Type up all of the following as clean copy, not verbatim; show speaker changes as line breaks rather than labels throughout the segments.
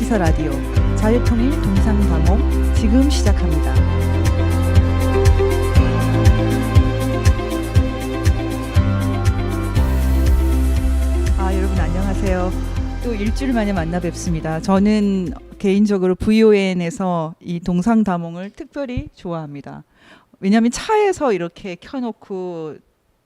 기사 라디오 자유통일 동상다몽 지금 시작합니다. 여러분 안녕하세요. 또 일주일 만에 만나 뵙습니다. 저는 개인적으로 VON에서 이 동상다몽을 특별히 좋아합니다. 왜냐하면 차에서 이렇게 켜놓고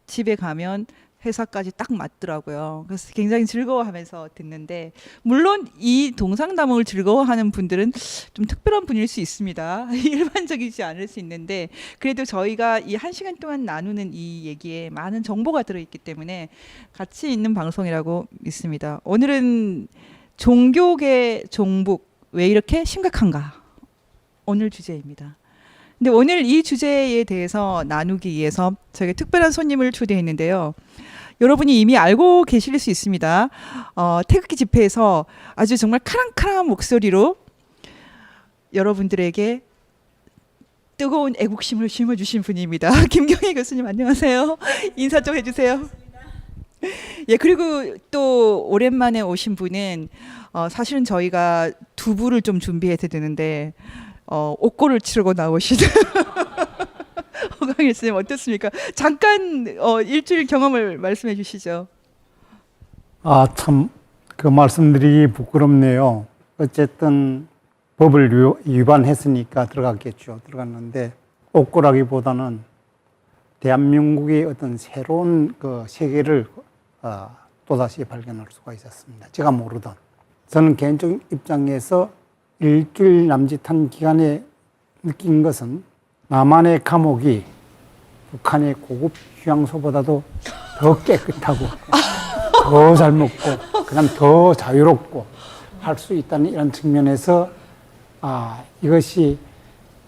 집에 가면 회사까지 딱 맞더라고요. 그래서 굉장히 즐거워하면서 듣는데, 물론 이 동상다몽을 즐거워하는 분들은 좀 특별한 분일 수 있습니다. 일반적이지 않을 수 있는데, 그래도 저희가 이 1시간 동안 나누는 이 얘기에 많은 정보가 들어있기 때문에 가치 있는 방송이라고 믿습니다. 오늘은 종교계 종북 왜 이렇게 심각한가? 오늘 주제입니다. 근데 오늘 이 주제에 대해서 나누기 위해서 저희가 특별한 손님을 초대했는데요. 여러분이 이미 알고 계실 수 있습니다. 태극기 집회에서 아주 정말 카랑카랑한 목소리로 여러분들에게 뜨거운 애국심을 심어주신 분입니다. 김경희 교수님 안녕하세요. 인사 좀 해주세요. 예, 그리고 또 오랜만에 오신 분은 사실은 저희가 두부를 좀 준비해야 되는데 옥고를 치르고 나오시는 허강일 선생님 어떻습니까? 잠깐 일주일 경험을 말씀해 주시죠.
참 그 말씀드리기 부끄럽네요. 어쨌든 법을 위반했으니까 들어갔겠죠. 들어갔는데 옥고라기보다는 대한민국의 어떤 새로운 그 세계를 또다시 발견할 수가 있었습니다. 제가 모르던. 저는 개인적 입장에서 일주일 남짓한 기간에 느낀 것은 남한의 감옥이 북한의 고급 휴양소보다도 더 깨끗하고 더 잘 먹고 그다음 더 자유롭고 할 수 있다는 이런 측면에서 이것이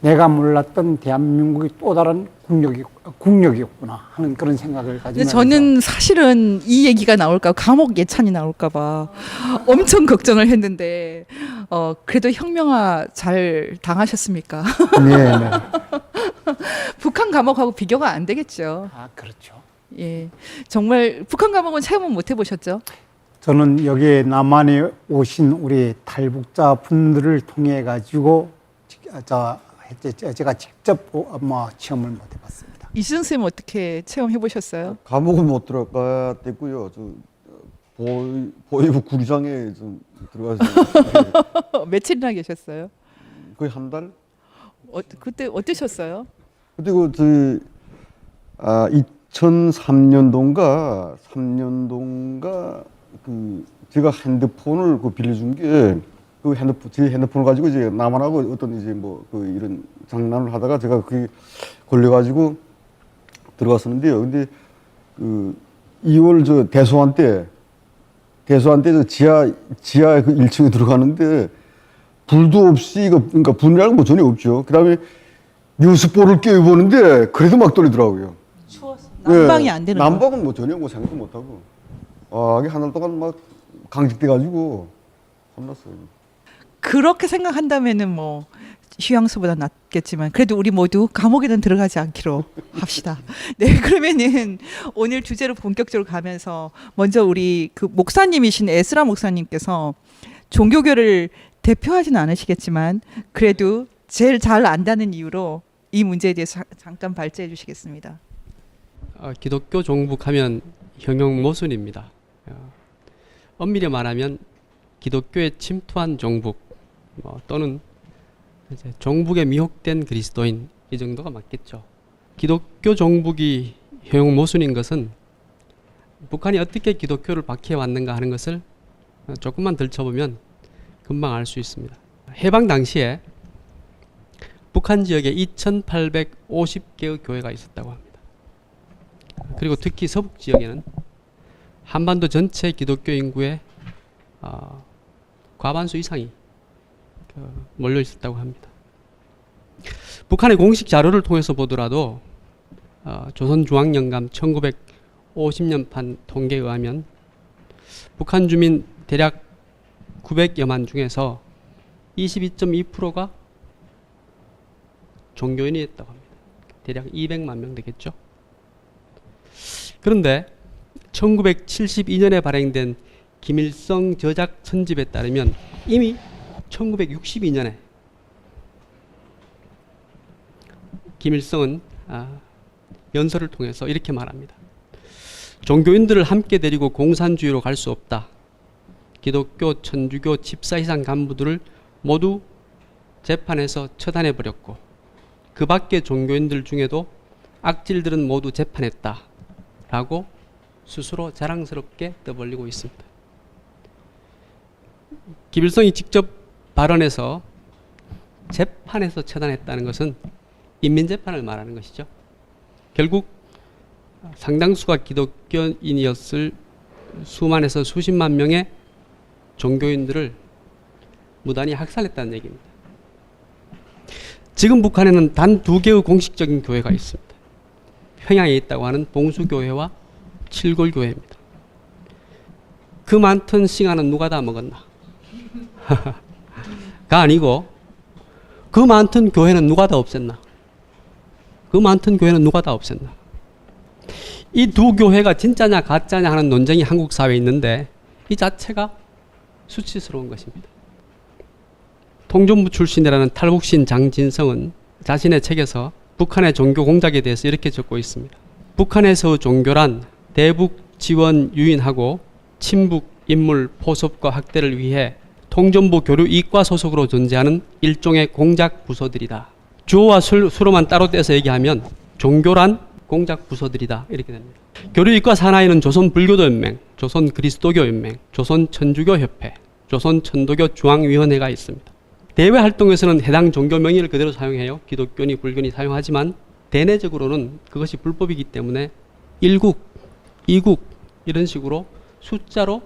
내가 몰랐던 대한민국의 또 다른 국력이었구나 하는 그런 생각을 가지면서
저는 사실은 이 얘기가 나올까, 감옥 예찬이 나올까 봐 엄청 걱정을 했는데 그래도 혁명화 잘 당하셨습니까?
네, 네.
북한 감옥하고 비교가 안 되겠죠.
그렇죠.
예, 정말 북한 감옥은 체험은 못 해보셨죠?
저는 여기에 남한에 오신 우리 탈북자 분들을 통해 가지고 제가 직접 체험을 못 해봤습니다.
이준 쌤 어떻게 체험해 보셨어요?
감옥은 못 들어갔고요. 보이부 구리장에 좀 들어가서
며칠이나 계셨어요?
거의 한 달.
그때 어떠셨어요?
그때 2003년도인가 3년도인가 제가 핸드폰을 빌려준 게 제 핸드폰을 가지고 이제 남한하고 어떤 이제 이런 장난을 하다가 제가 그게 걸려가지고 들어갔었는데요. 근데 2월 대소한 때 지하 1층에 들어가는데 불도 없이 그러니까 불이라는 전혀 없죠. 그다음에 뉴스볼을 껴입었는데 그래도 막 떨리더라고요.
추웠어. 난방이 안 되는 거.
난방은 전혀 생각도 못 하고. 이게 한 달 동안 막 강직돼 가지고 혼났어요.
그렇게 생각한다면은 휴양소보다 낫겠지만 그래도 우리 모두 감옥에는 들어가지 않기로 합시다. 네, 그러면은 오늘 주제로 본격적으로 가면서 먼저 우리 그 목사님이신 에스라 목사님께서 종교교를 대표하지는 않으시겠지만 그래도 제일 잘 안다는 이유로 이 문제에 대해서 잠깐 발제해 주시겠습니다.
기독교 종북하면 형용 모순입니다. 엄밀히 말하면 기독교에 침투한 종북 또는 이제 종북에 미혹된 그리스도인 이 정도가 맞겠죠. 기독교 종북이 형용 모순인 것은 북한이 어떻게 기독교를 박해해 왔는가 하는 것을 조금만 들춰보면 금방 알 수 있습니다. 해방 당시에 북한 지역에 2,850개의 교회가 있었다고 합니다. 그리고 특히 서북 지역에는 한반도 전체 기독교 인구의 과반수 이상이 몰려 있었다고 합니다. 북한의 공식 자료를 통해서 보더라도 조선중앙연감 1950년판 통계에 의하면 북한 주민 대략 900여만 중에서 22.2%가 종교인이었다고 합니다. 대략 200만 명 되겠죠. 그런데 1972년에 발행된 김일성 저작 천집에 따르면 이미 1962년에 김일성은 연설을 통해서 이렇게 말합니다. 종교인들을 함께 데리고 공산주의로 갈 수 없다. 기독교, 천주교, 집사 이상 간부들을 모두 재판에서 처단해버렸고 그 밖의 종교인들 중에도 악질들은 모두 재판했다. 라고 스스로 자랑스럽게 떠벌리고 있습니다. 김일성이 직접 발언해서 재판에서 처단했다는 것은 인민재판을 말하는 것이죠. 결국 상당수가 기독교인이었을 수만에서 수십만 명의 종교인들을 무단히 학살했다는 얘기입니다. 지금 북한에는 단 2개의 공식적인 교회가 있습니다. 평양에 있다고 하는 봉수교회와 칠골교회입니다. 그 많던 싱아는 누가 다 먹었나? 가 아니고 그 많던 교회는 누가 다 없앴나? 그 많던 교회는 누가 다 없앴나? 이 두 교회가 진짜냐 가짜냐 하는 논쟁이 한국 사회에 있는데 이 자체가 수치스러운 것입니다. 통전부 출신이라는 탈북신 장진성은 자신의 책에서 북한의 종교 공작에 대해서 이렇게 적고 있습니다. 북한에서 종교란 대북 지원 유인하고 친북 인물 포섭과 확대를 위해 통전부 교류 이과 소속으로 존재하는 일종의 공작 부서들이다. 주어와 수로만 따로 떼서 얘기하면 종교란 공작 부서들이다 이렇게 됩니다. 교류 이과 산하에는 조선 불교도 연맹, 조선 그리스도교 연맹, 조선 천주교 협회, 조선 천도교 중앙위원회가 있습니다. 대외 활동에서는 해당 종교 명의를 그대로 사용해요. 기독교니 불교니 사용하지만 대내적으로는 그것이 불법이기 때문에 1국, 2국 이런 식으로 숫자로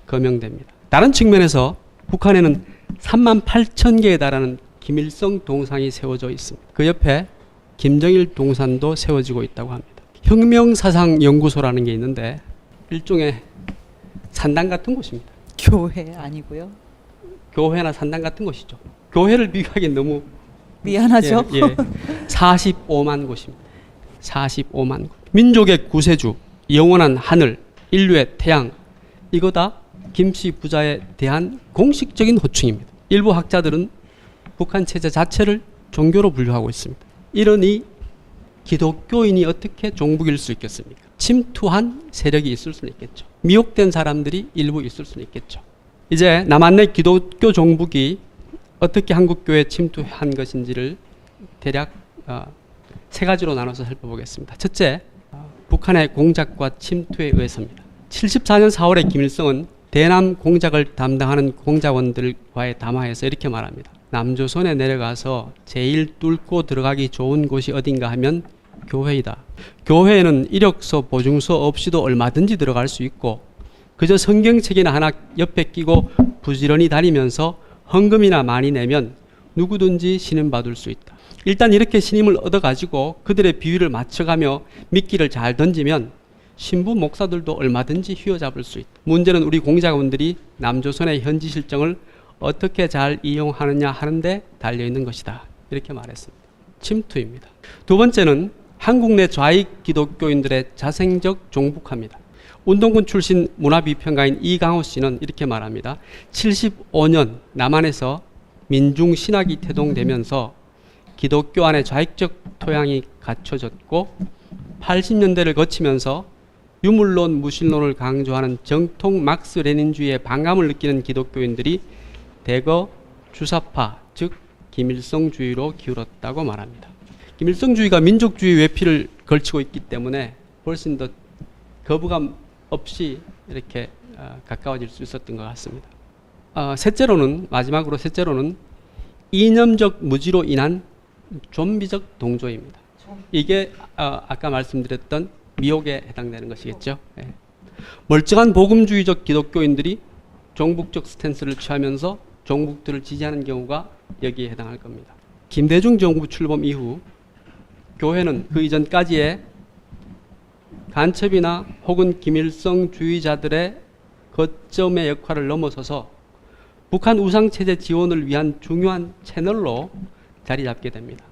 거명됩니다. 다른 측면에서 북한에는 38,000개에 달하는 김일성 동상이 세워져 있습니다. 그 옆에 김정일 동산도 세워지고 있다고 합니다. 혁명사상연구소라는 게 있는데 일종의 산당 같은 곳입니다.
교회 아니고요.
교회나 산당 같은 곳이죠. 교회를 비교하기엔 너무
미안하죠.
45만 곳입니다. 45만 곳. 민족의 구세주, 영원한 하늘, 인류의 태양 이거 다 김씨 부자에 대한 공식적인 호칭입니다. 일부 학자들은 북한 체제 자체를 종교로 분류하고 있습니다. 이러니 기독교인이 어떻게 종북일 수 있겠습니까? 침투한 세력이 있을 수는 있겠죠. 미혹된 사람들이 일부 있을 수는 있겠죠. 이제 남한내 기독교 종북이 어떻게 한국교회에 침투한 것인지를 대략 세 가지로 나눠서 살펴보겠습니다. 첫째, 북한의 공작과 침투에 의해서입니다. 74년 4월에 김일성은 대남 공작을 담당하는 공작원들과의 담화에서 이렇게 말합니다. 남조선에 내려가서 제일 뚫고 들어가기 좋은 곳이 어딘가 하면 교회이다. 교회에는 이력서, 보증서 없이도 얼마든지 들어갈 수 있고 그저 성경책이나 하나 옆에 끼고 부지런히 다니면서 헌금이나 많이 내면 누구든지 신임받을 수 있다. 일단 이렇게 신임을 얻어가지고 그들의 비위를 맞춰가며 미끼를 잘 던지면 신부 목사들도 얼마든지 휘어잡을 수 있다. 문제는 우리 공작원들이 남조선의 현지 실정을 어떻게 잘 이용하느냐 하는데 달려있는 것이다. 이렇게 말했습니다. 침투입니다. 두 번째는 한국 내 좌익 기독교인들의 자생적 종북합니다. 운동군 출신 문화비평가인 이강호 씨는 이렇게 말합니다. 75년 남한에서 민중신학이 태동되면서 기독교 안에 좌익적 토양이 갖춰졌고 80년대를 거치면서 유물론, 무신론을 강조하는 정통 막스 레닌주의에 반감을 느끼는 기독교인들이 대거 주사파, 즉 김일성주의로 기울었다고 말합니다. 김일성주의가 민족주의 외피를 걸치고 있기 때문에 훨씬 더 거부감 없이 이렇게 가까워질 수 있었던 것 같습니다. 마지막으로 셋째로는 이념적 무지로 인한 좀비적 동조입니다. 이게 아까 말씀드렸던 미혹에 해당되는 것이겠죠. 멀쩡한 복음주의적 기독교인들이 종북적 스탠스를 취하면서 종북들을 지지하는 경우가 여기에 해당할 겁니다. 김대중 정부 출범 이후 교회는 그 이전까지의 간첩이나 혹은 김일성주의자들의 거점의 역할을 넘어서서 북한 우상체제 지원을 위한 중요한 채널로 자리 잡게 됩니다.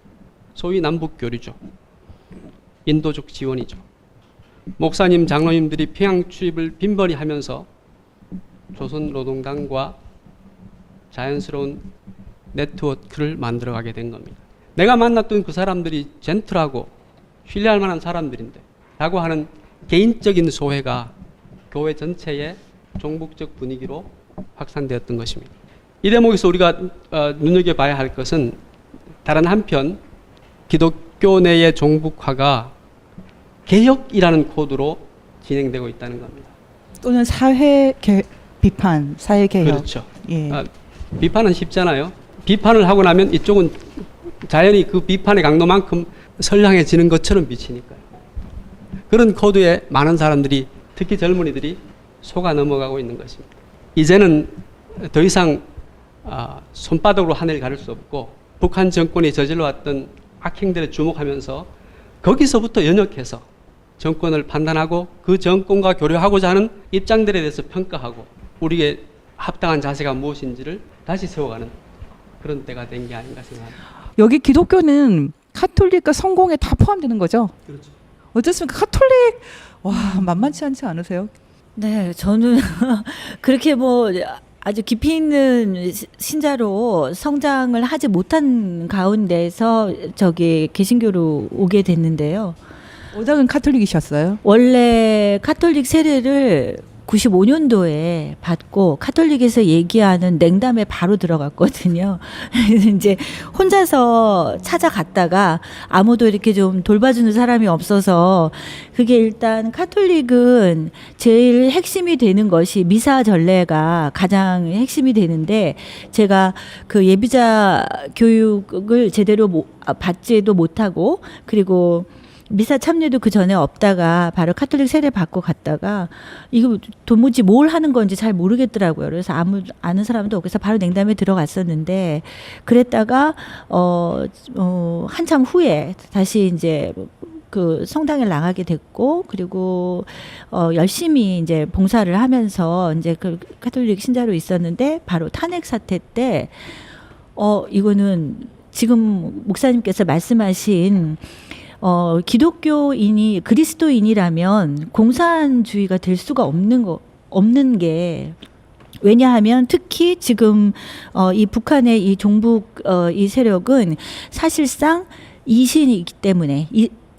소위 남북교류죠. 인도적 지원이죠. 목사님, 장로님들이 평양 출입을 빈번히 하면서 조선노동당과 자연스러운 네트워크를 만들어가게 된 겁니다. 내가 만났던 그 사람들이 젠틀하고 신뢰할 만한 사람들인데 라고 하는 개인적인 소회가 교회 전체의 종북적 분위기로 확산되었던 것입니다. 이 대목에서 우리가 눈여겨봐야 할 것은 다른 한편 기독교 내의 종북화가 개혁이라는 코드로 진행되고 있다는 겁니다.
또는 비판, 사회 개혁.
그렇죠.
예.
비판은 쉽잖아요. 비판을 하고 나면 이쪽은 자연히 그 비판의 강도만큼 선량해지는 것처럼 비치니까요. 그런 코드에 많은 사람들이, 특히 젊은이들이 속아 넘어가고 있는 것입니다. 이제는 더 이상 손바닥으로 하늘 가릴 수 없고 북한 정권이 저질러왔던 악행들에 주목하면서 거기서부터 연역해서 정권을 판단하고 그 정권과 교류하고자 하는 입장들에 대해서 평가하고 우리의 합당한 자세가 무엇인지를 다시 세워가는 그런 때가 된 게 아닌가 생각합니다.
여기 기독교는 카톨릭과 성공에 다 포함되는 거죠?
그렇죠.
어쨌습니까? 카톨릭 와 만만치 않지 않으세요?
네, 저는 그렇게 뭐 아주 깊이 있는 신자로 성장을 하지 못한 가운데서 저기 개신교로 오게 됐는데요.
오작은 카톨릭이셨어요?
원래 카톨릭 세례를 95년도에 받고 카톨릭에서 얘기하는 냉담에 바로 들어갔거든요. 이제 혼자서 찾아갔다가 아무도 이렇게 좀 돌봐주는 사람이 없어서 그게 일단 카톨릭은 제일 핵심이 되는 것이 미사 전례가 가장 핵심이 되는데 제가 그 예비자 교육을 제대로 받지도 못하고 그리고 미사 참여도 그 전에 없다가 바로 카톨릭 세례 받고 갔다가 이거 도무지 뭘 하는 건지 잘 모르겠더라고요. 그래서 아는 사람도 없고 그래서 바로 냉담에 들어갔었는데 그랬다가 한참 후에 다시 이제 그 성당에 나가게 됐고 그리고 열심히 이제 봉사를 하면서 이제 그 카톨릭 신자로 있었는데 바로 탄핵 사태 때 이거는 지금 목사님께서 말씀하신 기독교인이 그리스도인이라면 공산주의가 될 수가 없는 게 왜냐하면 특히 지금 이 북한의 이 종북 이 세력은 사실상 이신이기 때문에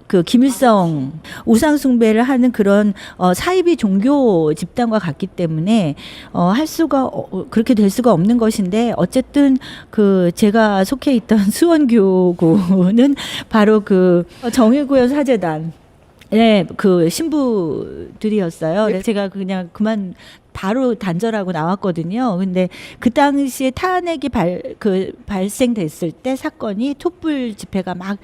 그 김일성 우상 숭배를 하는 그런 사이비 종교 집단과 같기 때문에 할 수가 그렇게 될 수가 없는 것인데 어쨌든 그 제가 속해 있던 수원교구는 바로 그 정의구현 사제단 그 신부들이었어요. 그래서 제가 그냥 그만 바로 단절하고 나왔거든요. 근데 그 당시에 탄핵이 발생됐을 때 사건이 촛불 집회가 막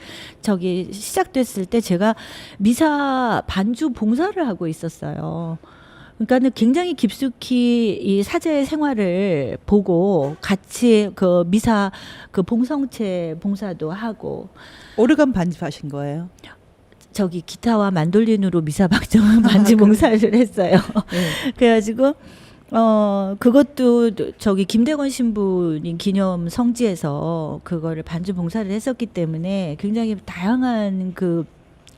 시작됐을 때 제가 미사 반주 봉사를 하고 있었어요. 그러니까는 굉장히 깊숙이 이 사제 생활을 보고 같이 그 미사 그 봉성체 봉사도 하고
오르간 반집하신 거예요?
저기 기타와 만돌린으로 미사 반주 봉사를 했어요.
네.
그래가지고 그것도 저기 김대건 신부님 기념 성지에서 그거를 반주 봉사를 했었기 때문에 굉장히 다양한 그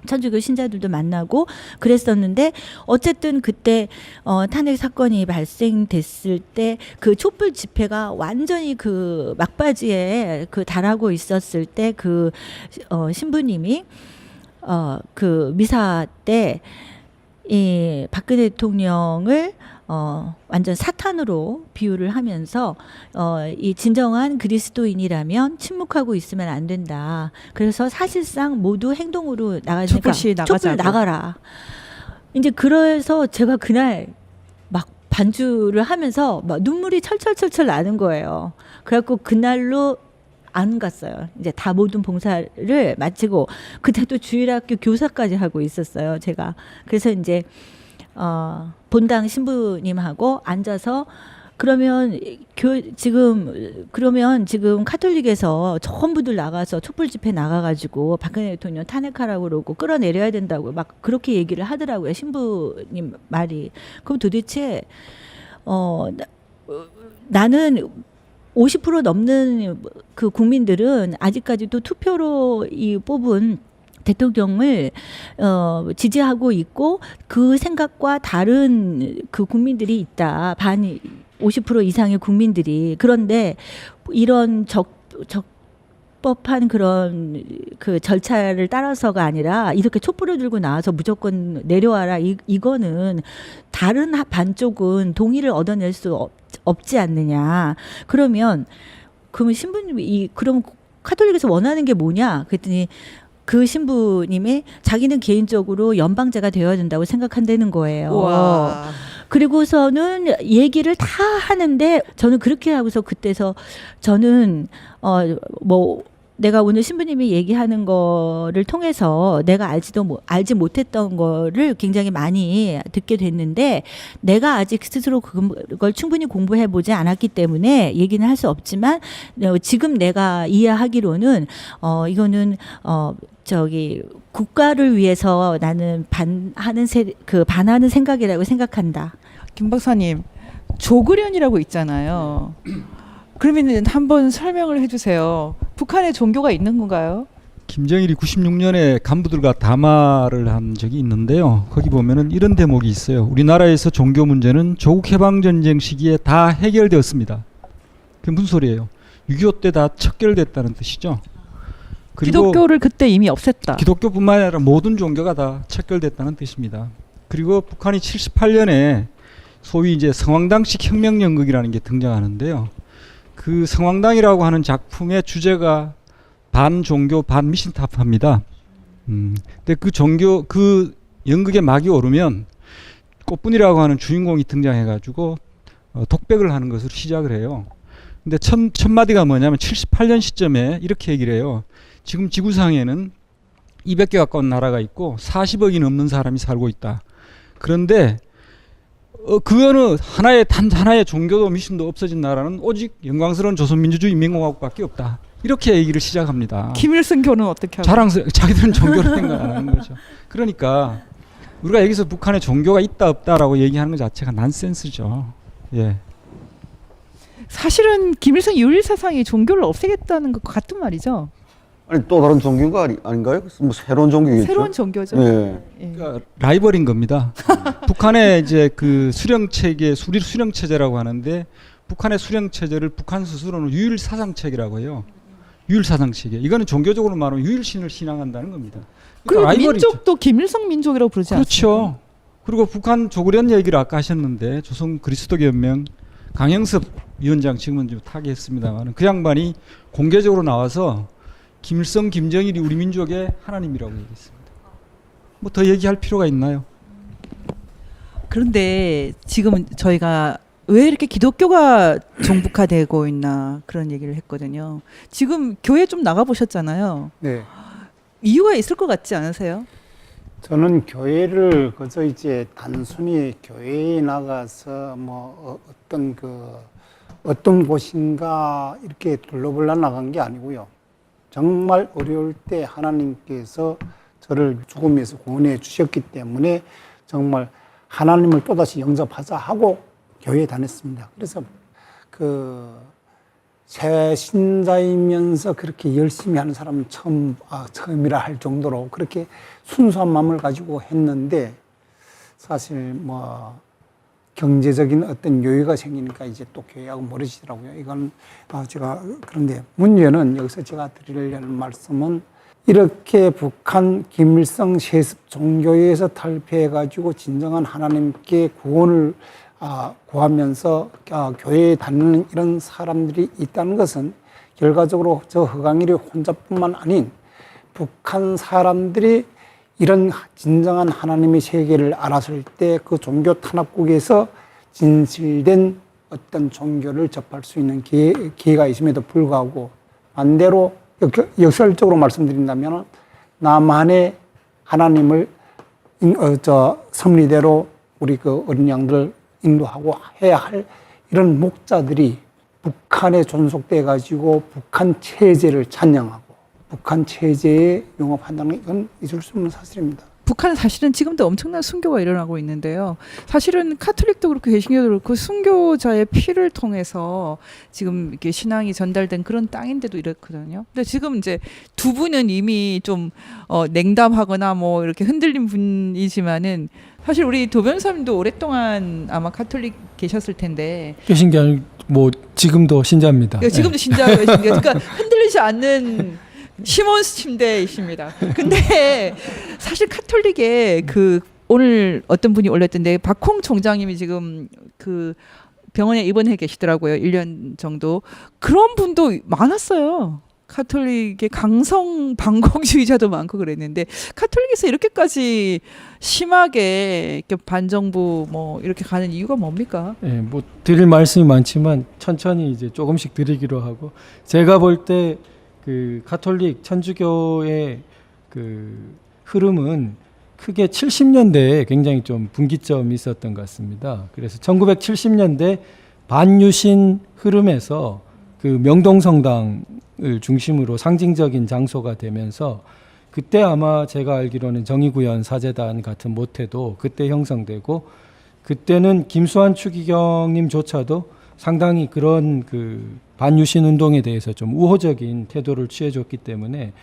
천주교 신자들도 만나고 그랬었는데 어쨌든 그때 탄핵 사건이 발생됐을 때 그 촛불 집회가 완전히 그 막바지에 그 달하고 있었을 때 그 신부님이 그 미사 때 이 박근혜 대통령을 완전 사탄으로 비유를 하면서 이 진정한 그리스도인이라면 침묵하고 있으면 안 된다. 그래서 사실상 모두 행동으로 나가니까 촛불 나가라. 이제 그래서 제가 그날 막 반주를 하면서 막 눈물이 철철철철 나는 거예요. 그래갖고 그날로 안 갔어요. 이제 다 모든 봉사를 마치고 그때 또 주일학교 교사까지 하고 있었어요. 제가 그래서 이제 본당 신부님하고 앉아서 그러면 지금 카톨릭에서 전부들 나가서 촛불 집회 나가가지고 박근혜 대통령 탄핵하라고 그러고 끌어내려야 된다고 막 그렇게 얘기를 하더라고요. 신부님 말이. 그럼 도대체 나는 50% 넘는 그 국민들은 아직까지도 투표로 이 뽑은 대통령을 지지하고 있고 그 생각과 다른 그 국민들이 있다. 50% 이상의 국민들이. 그런데 이런 적법한 그런 그 절차를 따라서가 아니라 이렇게 촛불을 들고 나와서 무조건 내려와라, 이거는 다른 반쪽은 동의를 얻어낼 수 없지 않느냐. 그러면 신부님이 그럼 카톨릭에서 원하는 게 뭐냐 그랬더니 그 신부님이 자기는 개인적으로 연방제가 되어야 된다고 생각한다는 거예요.
와.
그리고서는 얘기를 다 하는데 저는 그렇게 하고서 그때서 저는 내가 오늘 신부님이 얘기하는 거를 통해서 내가 알지 못했던 거를 굉장히 많이 듣게 됐는데, 내가 아직 스스로 그걸 충분히 공부해 보지 않았기 때문에 얘기는 할 수 없지만, 지금 내가 이해하기로는 이거는 국가를 위해서 나는 반하는 생각이라고 생각한다.
김 박사님, 조그련이라고 있잖아요. 그러면 한번 설명을 해주세요. 북한에 종교가 있는 건가요?
김정일이 96년에 간부들과 담화를 한 적이 있는데요. 거기 보면은 이런 대목이 있어요. 우리나라에서 종교 문제는 조국 해방전쟁 시기에 다 해결되었습니다. 그게 무슨 소리예요? 6.25 때 다 척결됐다는 뜻이죠. 그리고
기독교를 그때 이미 없앴다.
기독교뿐만 아니라 모든 종교가 다 척결됐다는 뜻입니다. 그리고 북한이 78년에 소위 이제 성황당식 혁명연극이라는 게 등장하는데요. 그 성황당이라고 하는 작품의 주제가 반종교 반미신타파입니다. 근데 그 연극의 막이 오르면 꽃분이라고 하는 주인공이 등장해가지고 독백을 하는 것으로 시작을 해요. 근데 첫 마디가 뭐냐면 78년 시점에 이렇게 얘기를 해요. 지금 지구상에는 200개 가까운 나라가 있고 40억이 넘는 사람이 살고 있다. 그런데 그 어느 단 하나의 종교도 미신도 없어진 나라는 오직 영광스러운 조선민주주의 인민공화국밖에 없다. 이렇게 얘기를 시작합니다.
김일성교는 어떻게 하고?
자기들은 종교를 생각 안 하는 거죠. 그러니까 우리가 여기서 북한에 종교가 있다 없다라고 얘기하는 것 자체가 난센스죠. 예.
사실은 김일성 유일 사상이 종교를 없애겠다는 것 같은 말이죠.
아니 또 다른 종교가 아닌가요? 뭐 새로운 종교겠죠?
새로운 종교죠.
네.
예.
그러니까 라이벌인 겁니다. 북한의 이제 그 수령 체제라고 하는데, 북한의 수령 체제를 북한 스스로는 유일 사상 체계라고 해요. 유일 사상 체계. 이거는 종교적으로 말하면 유일신을 신앙한다는 겁니다.
그리고
그러니까 라이벌이죠.
민족도 김일성 민족이라고 부르지 않습니까?
그렇죠. 그리고 북한 조그련 얘기를 아까 하셨는데, 조선 그리스도교 연맹 강영섭 위원장 지금은 좀 타계했습니다만, 그 양반이 공개적으로 나와서 김일성, 김정일이 우리 민족의 하나님이라고 얘기했습니다. 뭐 더 얘기할 필요가 있나요?
그런데 지금 저희가 왜 이렇게 기독교가 종북화되고 있나 그런 얘기를 했거든요. 지금 교회 좀 나가 보셨잖아요.
네.
이유가 있을 것 같지 않으세요?
저는 교회를 그저 이제 단순히 교회에 나가서 뭐 어떤 곳인가 이렇게 둘러보려 나간 게 아니고요. 정말 어려울 때 하나님께서 저를 죽음에서 구원해 주셨기 때문에 정말 하나님을 또다시 영접하자 하고 교회에 다녔습니다. 그래서 새 신자이면서 그렇게 열심히 하는 사람은 처음이라 할 정도로 그렇게 순수한 마음을 가지고 했는데, 사실 뭐 경제적인 어떤 여유가 생기니까 이제 또 교회하고 멀어지더라고요. 이건 그런데 문제는 여기서 제가 드리려는 말씀은, 이렇게 북한 김일성 세습 종교에서 탈피해가지고 진정한 하나님께 구원을 구하면서 교회에 다니는 이런 사람들이 있다는 것은 결과적으로 저 허강일이 혼자뿐만 아닌 북한 사람들이 이런 진정한 하나님의 세계를 알았을 때 그 종교 탄압국에서 진실된 어떤 종교를 접할 수 있는 기회가 있음에도 불구하고, 반대로 역설적으로 말씀드린다면 나만의 하나님을 섭리대로 우리 그 어린 양들 인도하고 해야 할 이런 목자들이 북한에 존속돼 가지고 북한 체제를 찬양하고 북한 체제에 용업한다는 건 있을 수 없는 사실입니다.
북한은 사실은 지금도 엄청난 순교가 일어나고 있는데요. 사실은 카톨릭도 그렇고 개신교도 그렇고 순교자의 피를 통해서 지금 이렇게 신앙이 전달된 그런 땅인데도 이렇거든요. 근데 지금 이제 두 분은 이미 좀 냉담하거나 뭐 이렇게 흔들린 분이지만은 사실 우리 도 변호사님도 오랫동안 아마 카톨릭 계셨을 텐데
계신 게 아니고 뭐 지금도 신자입니다.
지금도 신자이신데 그러니까 흔들리지 않는 시몬스 침대이십니다. 근데 사실 카톨릭에 그 오늘 어떤 분이 올렸던데 박홍 총장님이 지금 그 병원에 입원해 계시더라고요. 1년 정도. 그런 분도 많았어요. 카톨릭의 강성 반공주의자도 많고 그랬는데 카톨릭에서 이렇게까지 심하게 이렇게 반정부 뭐 이렇게 가는 이유가 뭡니까?
예, 뭐 드릴 말씀이 많지만 천천히 이제 조금씩 드리기로 하고 제가 볼 때 그 가톨릭 천주교의 그 흐름은 크게 70년대에 굉장히 좀 분기점이 있었던 것 같습니다. 그래서 1970년대 반유신 흐름에서 그 명동성당을 중심으로 상징적인 장소가 되면서 그때 아마 제가 알기로는 정의구현 사제단 같은 모태도 그때 형성되고 그때는 김수환 추기경님조차도 상당히 그런 그 반유신 운동에 대해서 좀 우호적인 태도를 취해줬기 때문에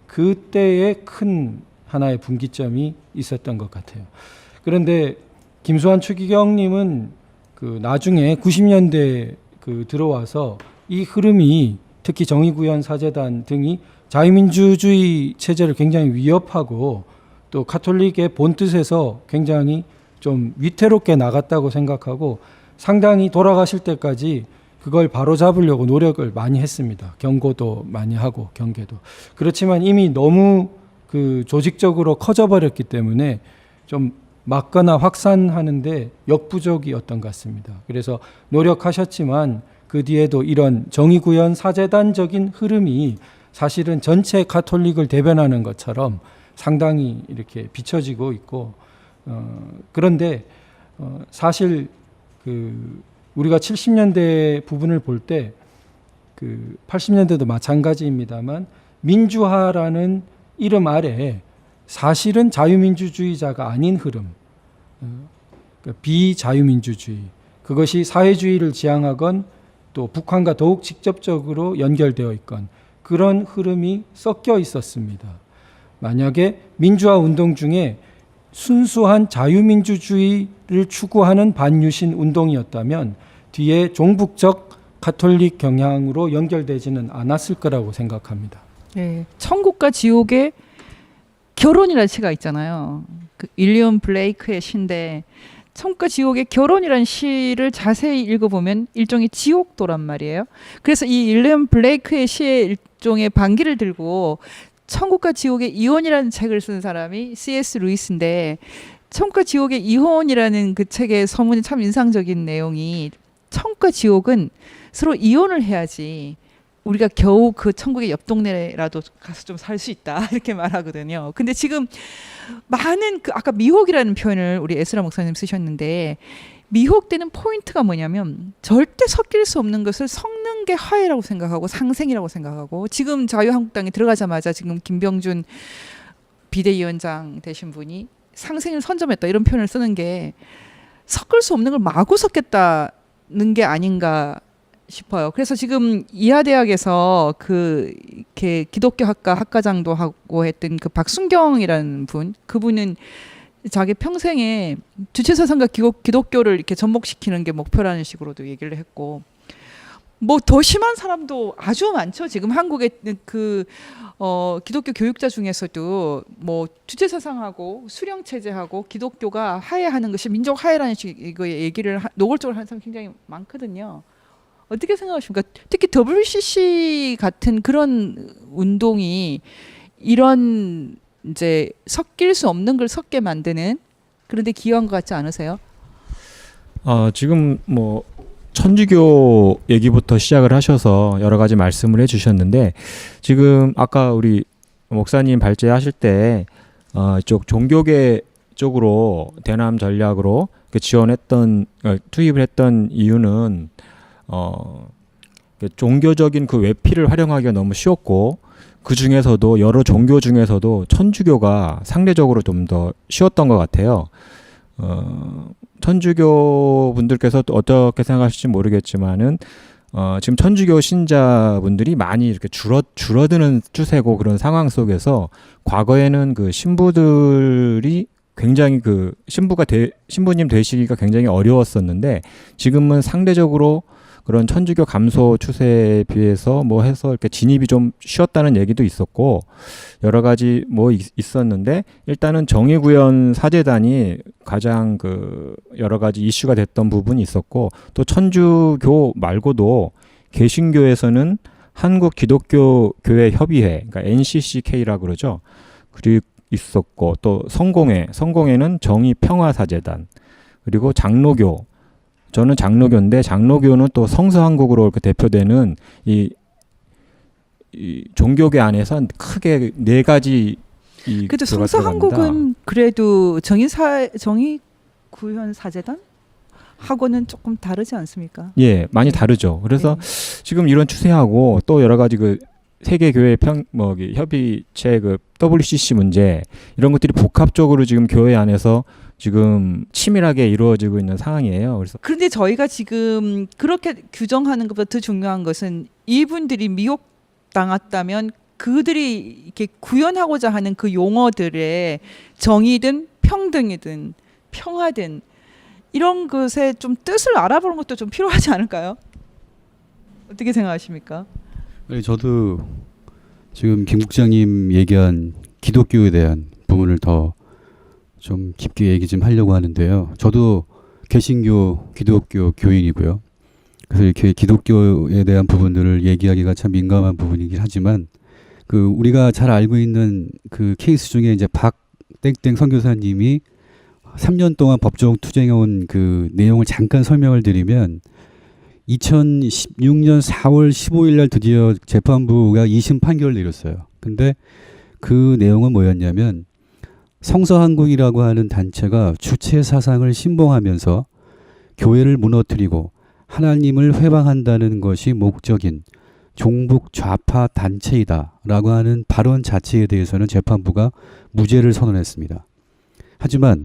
그때의 큰 하나의 분기점이 있었던 것 같아요. 그런데 김수환 추기경님은 그 나중에 90년대 그 들어와서 이 흐름이 특히 정의구현 사제단 등이 자유민주주의 체제를 굉장히 위협하고 또 카톨릭의 본뜻에서 굉장히 좀 위태롭게 나갔다고 생각하고 상당히 돌아가실 때까지 그걸 바로잡으려고 노력을 많이 했습니다. 경고도 많이 하고 경계도. 그렇지만 이미 너무 그 조직적으로 커져버렸기 때문에 좀 막거나 확산하는데 역부족이었던 것 같습니다. 그래서 노력하셨지만 그 뒤에도 이런 정의구현 사제단적인 흐름이 사실은 전체 가톨릭을 대변하는 것처럼 상당히 이렇게 비춰지고 있고 그런데 사실 그 우리가 70년대 부분을 볼 때 그 80년대도 마찬가지입니다만 민주화라는 이름 아래 사실은 자유민주주의자가 아닌 흐름, 그러니까 비자유민주주의, 그것이 사회주의를 지향하건 또 북한과 더욱 직접적으로 연결되어 있건 그런 흐름이 섞여 있었습니다. 만약에 민주화 운동 중에 순수한 자유민주주의를 추구하는 반유신 운동이었다면 뒤에 종북적 가톨릭 경향으로 연결되지는 않았을 거라고 생각합니다.
네, 천국과 지옥의 결혼이라는 시가 있잖아요. 그 윌리엄 블레이크의 시인데 천국과 지옥의 결혼이라는 시를 자세히 읽어보면 일종의 지옥도란 말이에요. 그래서 이 윌리엄 블레이크의 시의 일종의 반기를 들고 천국과 지옥의 이혼이라는 책을 쓴 사람이 C.S. 루이스인데 천국과 지옥의 이혼이라는 그 책의 서문이 참 인상적인 내용이 천국과 지옥은 서로 이혼을 해야지 우리가 겨우 그 천국의 옆 동네라도 가서 좀 살 수 있다 이렇게 말하거든요. 근데 지금 많은 그 아까 미혹이라는 표현을 우리 에스라 목사님 쓰셨는데 미혹되는 포인트가 뭐냐면 절대 섞일 수 없는 것을 섞는 게 화해라고 생각하고 상생이라고 생각하고 지금 자유한국당에 들어가자마자 지금 김병준 비대위원장 되신 분이 상생을 선점했다 이런 표현을 쓰는 게 섞을 수 없는 걸 마구 섞겠다는 게 아닌가 싶어요. 그래서 지금 이하대학에서 그 이렇게 기독교 학과장도 하고 했던 그 박순경이라는 분, 그분은 자기 평생에 주체사상과 기독교를 이렇게 접목시키는 게 목표라는 식으로도 얘기를 했고, 뭐 더 심한 사람도 아주 많죠. 지금 한국의 그 기독교 교육자 중에서도 뭐 주체사상하고 수령체제하고 기독교가 화해하는 것이 민족 화해라는 식의 얘기를 노골적으로 하는 사람 굉장히 많거든요. 어떻게 생각하십니까? 특히 WCC 같은 그런 운동이 이런 이제 섞일 수 없는 걸 섞게 만드는 그런데 기여한 것 같지 않으세요?
지금 뭐 천주교 얘기부터 시작을 하셔서 여러 가지 말씀을 해주셨는데 지금 아까 우리 목사님 발제하실 때 이쪽 종교계 쪽으로 대남 전략으로 지원했던 투입을 했던 이유는 종교적인 그 외피를 활용하기가 너무 쉬웠고 그 중에서도 여러 종교 중에서도 천주교가 상대적으로 좀 더 쉬웠던 것 같아요. 천주교 분들께서 또 어떻게 생각하실지 모르겠지만은 지금 천주교 신자분들이 많이 이렇게 줄어드는 추세고 그런 상황 속에서 과거에는 그 신부들이 굉장히 그 신부님 되시기가 굉장히 어려웠었는데 지금은 상대적으로 그런 천주교 감소 추세에 비해서 뭐 해서 이렇게 진입이 좀 쉬웠다는 얘기도 있었고 여러 가지 뭐 있었는데 일단은 정의구현 사제단이 가장 그 여러 가지 이슈가 됐던 부분이 있었고 또 천주교 말고도 개신교에서는 한국 기독교 교회 협의회 그러니까 NCCK라고 그러죠. 그리고 있었고 또 성공회는 정의평화사제단 그리고 장로교 저는 장로교인데 장로교는 또 성서한국으로 대표되는 이 종교계 안에서 크게 네 가지
그래도 성서한국은 그래도 정의구현 사제단 하고는 조금 다르지 않습니까?
예, 많이 다르죠. 그래서 지금 이런 추세하고 또 여러 가지 그 세계교회 협의체 그 WCC 문제 이런 것들이 복합적으로 지금 교회 안에서 지금 치밀하게 이루어지고 있는 상황이에요.
그런데 저희가 지금 그렇게 규정하는 것보다 더 중요한 것은 이분들이 미혹당했다면 그들이 이렇게 구현하고자 하는 그 용어들의 정의든 평등이든 평화든 이런 것의 좀 뜻을 알아보는 것도 좀 필요하지 않을까요? 어떻게 생각하십니까?
저도 지금 김 국장님 얘기한 기독교에 대한 부분을 더 좀 깊게 얘기 좀 하려고 하는데요. 저도 개신교, 기독교 교인이고요. 그래서 이렇게 기독교에 대한 부분들을 얘기하기가 참 민감한 부분이긴 하지만 그 우리가 잘 알고 있는 그 케이스 중에 이제 박땡땡 선교사님이 3년 동안 법정 투쟁해온 그 내용을 잠깐 설명을 드리면 2016년 4월 15일 날 드디어 재판부가 2심 판결을 내렸어요. 근데 그 내용은 뭐였냐면 성서한국이라고 하는 단체가 주체 사상을 신봉하면서 교회를 무너뜨리고 하나님을 회방한다는 것이 목적인 종북 좌파 단체이다라고 하는 발언 자체에 대해서는 재판부가 무죄를 선언했습니다. 하지만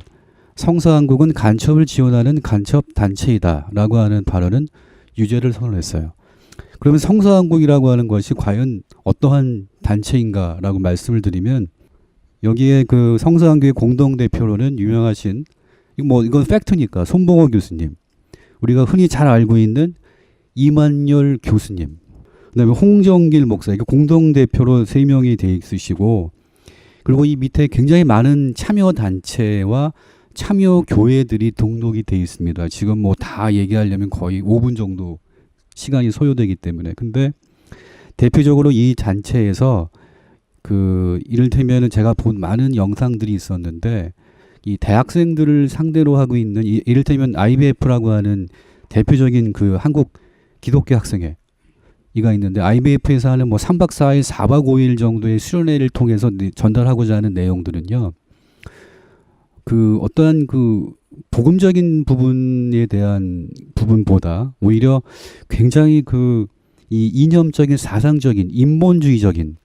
성서한국은 간첩을 지원하는 간첩 단체이다라고 하는 발언은 유죄를 선언했어요. 그러면 성서한국이라고 하는 것이 과연 어떠한 단체인가라고 말씀을 드리면 여기에 그 성서한국의 공동대표로는 유명하신 이건 팩트니까 손봉호 교수님, 우리가 흔히 잘 알고 있는 이만열 교수님, 그다음에 홍정길 목사 이게 공동대표로 3명이 돼 있으시고 그리고 이 밑에 굉장히 많은 참여 단체와 참여 교회들이 등록이 돼 있습니다. 지금 뭐 다 얘기하려면 거의 5분 정도 시간이 소요되기 때문에. 근데 대표적으로 이 단체에서 그 이를테면은 제가 본 많은 영상들이 있었는데 이 대학생들을 상대로 하고 있는 이를테면 IBF라고 하는 대표적인 그 한국 기독교 학생회 이가 있는데 IBF에서 하는 뭐 3박 4일, 4박 5일 정도의 수련회를 통해서 전달하고자 하는 내용들은요. 그 어떠한 그 복음적인 부분에 대한 부분보다 오히려 굉장히 그 이 이념적인 사상적인 인본주의적인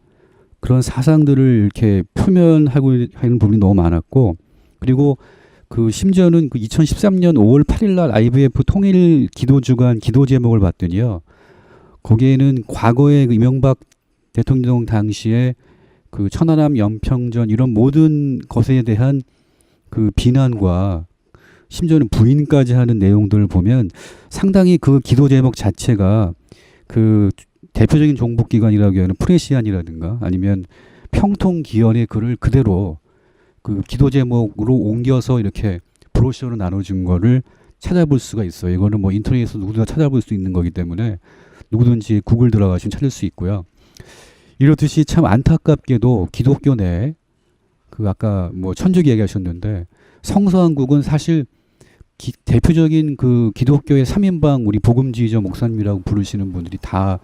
그런 사상들을 이렇게 표현하고 하는 부분이 너무 많았고 그리고 그 심지어는 그 2013년 5월 8일 날 IBF 통일 기도주간 기도 제목을 봤더니요. 거기에는 과거에 그 이명박 대통령 당시에 그 천안함 연평전 이런 모든 것에 대한 그 비난과 심지어는 부인까지 하는 내용들을 보면 상당히 그 기도 제목 자체가 그 대표적인 종북기관이라고 하는 프레시안이라든가 아니면 평통기원의 글을 그대로 그 기도 제목으로 옮겨서 이렇게 브로셔로 나눠준 거를 찾아볼 수가 있어요. 이거는 뭐 인터넷에서 누구나 찾아볼 수 있는 거기 때문에 누구든지 구글 들어가시면 찾을 수 있고요. 이렇듯이 참 안타깝게도 기독교 내 그 아까 뭐 천주교 얘기하셨는데 성서한국은 사실 대표적인 그 기독교의 3인방 우리 복음주의자 목사님이라고 부르시는 분들이 다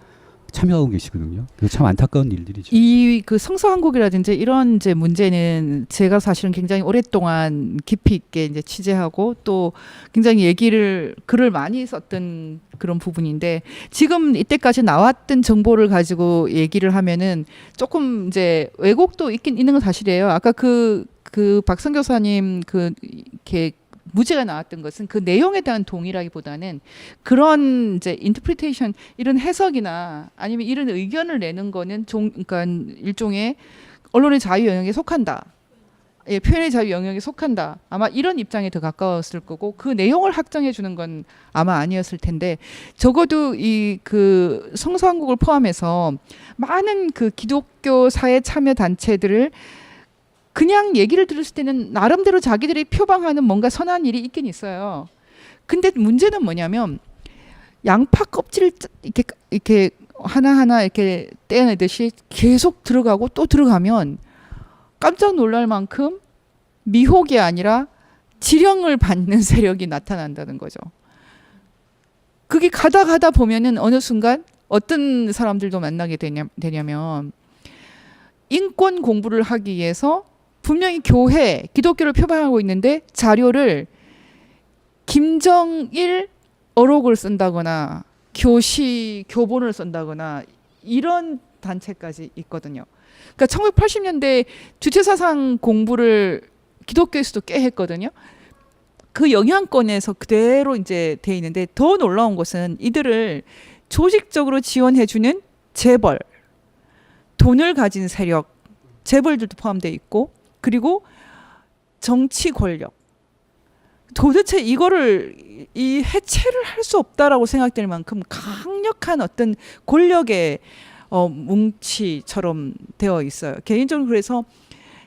참여하고 계시거든요. 그래서 참 안타까운 일들이죠.
이 그 성서한국이라든지 이런 이제 문제는 제가 사실은 굉장히 오랫동안 깊이 있게 이제 취재하고 또 굉장히 글을 많이 썼던 그런 부분인데 지금 이때까지 나왔던 정보를 가지고 얘기를 하면은 조금 이제 왜곡도 있긴 있는 건 사실이에요. 아까 그 박성 교사님 이렇게 무죄가 나왔던 것은 그 내용에 대한 동의라기보다는 그런 이제 인터프리테이션 이런 해석이나 아니면 이런 의견을 내는 거는 그러니까 일종의 언론의 자유 영역에 속한다. 예, 표현의 자유 영역에 속한다. 아마 이런 입장에 더 가까웠을 거고 그 내용을 확정해 주는 건 아마 아니었을 텐데 적어도 이 그 성서한국을 포함해서 많은 그 기독교 사회 참여 단체들을 그냥 얘기를 들었을 때는 나름대로 자기들이 표방하는 뭔가 선한 일이 있긴 있어요. 근데 문제는 뭐냐면 양파 껍질을 이렇게 하나하나 이렇게 떼내듯이 계속 들어가고 또 들어가면 깜짝 놀랄 만큼 미혹이 아니라 지령을 받는 세력이 나타난다는 거죠. 그게 가다 보면은 어느 순간 어떤 사람들도 만나게 되냐면 인권 공부를 하기 위해서 분명히 기독교를 표방하고 있는데 자료를 김정일 어록을 쓴다거나 교본을 쓴다거나 이런 단체까지 있거든요. 그러니까 1980년대 주체사상 공부를 기독교에서도 꽤 했거든요. 그 영향권에서 그대로 이제 돼 있는데 더 놀라운 것은 이들을 조직적으로 지원해주는 재벌, 돈을 가진 세력, 재벌들도 포함되어 있고 그리고 정치 권력. 도대체 이거를 이 해체를 할 수 없다라고 생각될 만큼 강력한 어떤 권력의 뭉치처럼 되어 있어요. 개인적으로 그래서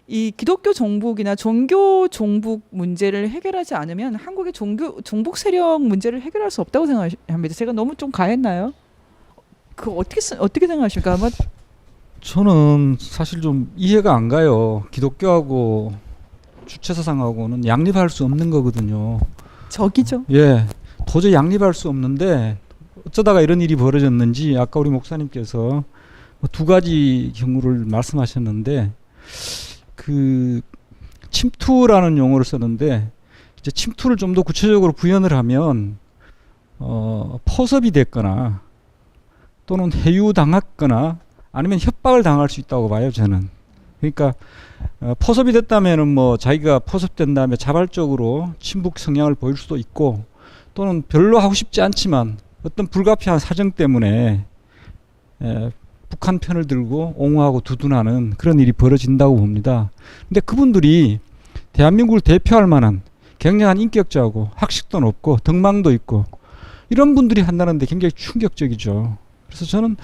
이 기독교 종북이나 종교 종북 문제를 해결하지 않으면 한국의 종북 세력 문제를 해결할 수 없다고 생각합니다. 제가 너무 좀 가했나요? 그 어떻게 생각하십니까? 아마
저는 사실 좀 이해가 안 가요. 기독교하고 주체사상하고는 양립할 수 없는 거거든요.
적이죠.
예, 도저히 양립할 수 없는데 어쩌다가 이런 일이 벌어졌는지 아까 우리 목사님께서 두 가지 경우를 말씀하셨는데 그 침투라는 용어를 썼는데 이제 침투를 좀 더 구체적으로 구현을 하면 포섭이 됐거나 또는 해유당했거나 아니면 협박을 당할 수 있다고 봐요, 저는. 그러니까 포섭이 됐다면은 뭐 자기가 포섭된 다음에 자발적으로 친북 성향을 보일 수도 있고 또는 별로 하고 싶지 않지만 어떤 불가피한 사정 때문에 북한 편을 들고 옹호하고 두둔하는 그런 일이 벌어진다고 봅니다. 근데 그분들이 대한민국을 대표할 만한 굉장한 인격자고 학식도 높고 덕망도 있고 이런 분들이 한다는데 굉장히 충격적이죠. 그래서 저는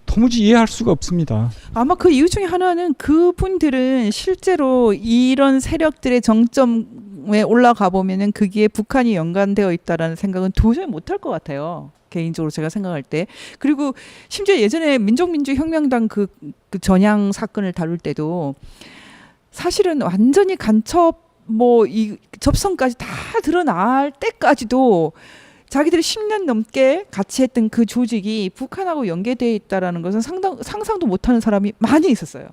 도무지 이해할 수가 없습니다.
아마 그 이유 중에 하나는 그분들은 실제로 이런 세력들의 정점에 올라가 보면은 거기에 북한이 연관되어 있다라는 생각은 도저히 못할 것 같아요. 개인적으로 제가 생각할 때. 그리고 심지어 예전에 민족민주혁명당 그 전향 사건을 다룰 때도 사실은 완전히 간첩 이 접선까지 다 드러날 때까지도 자기들이 10년 넘게 같이 했던 그 조직이 북한하고 연계되어 있다라는 것은 상상도 못하는 사람이 많이 있었어요.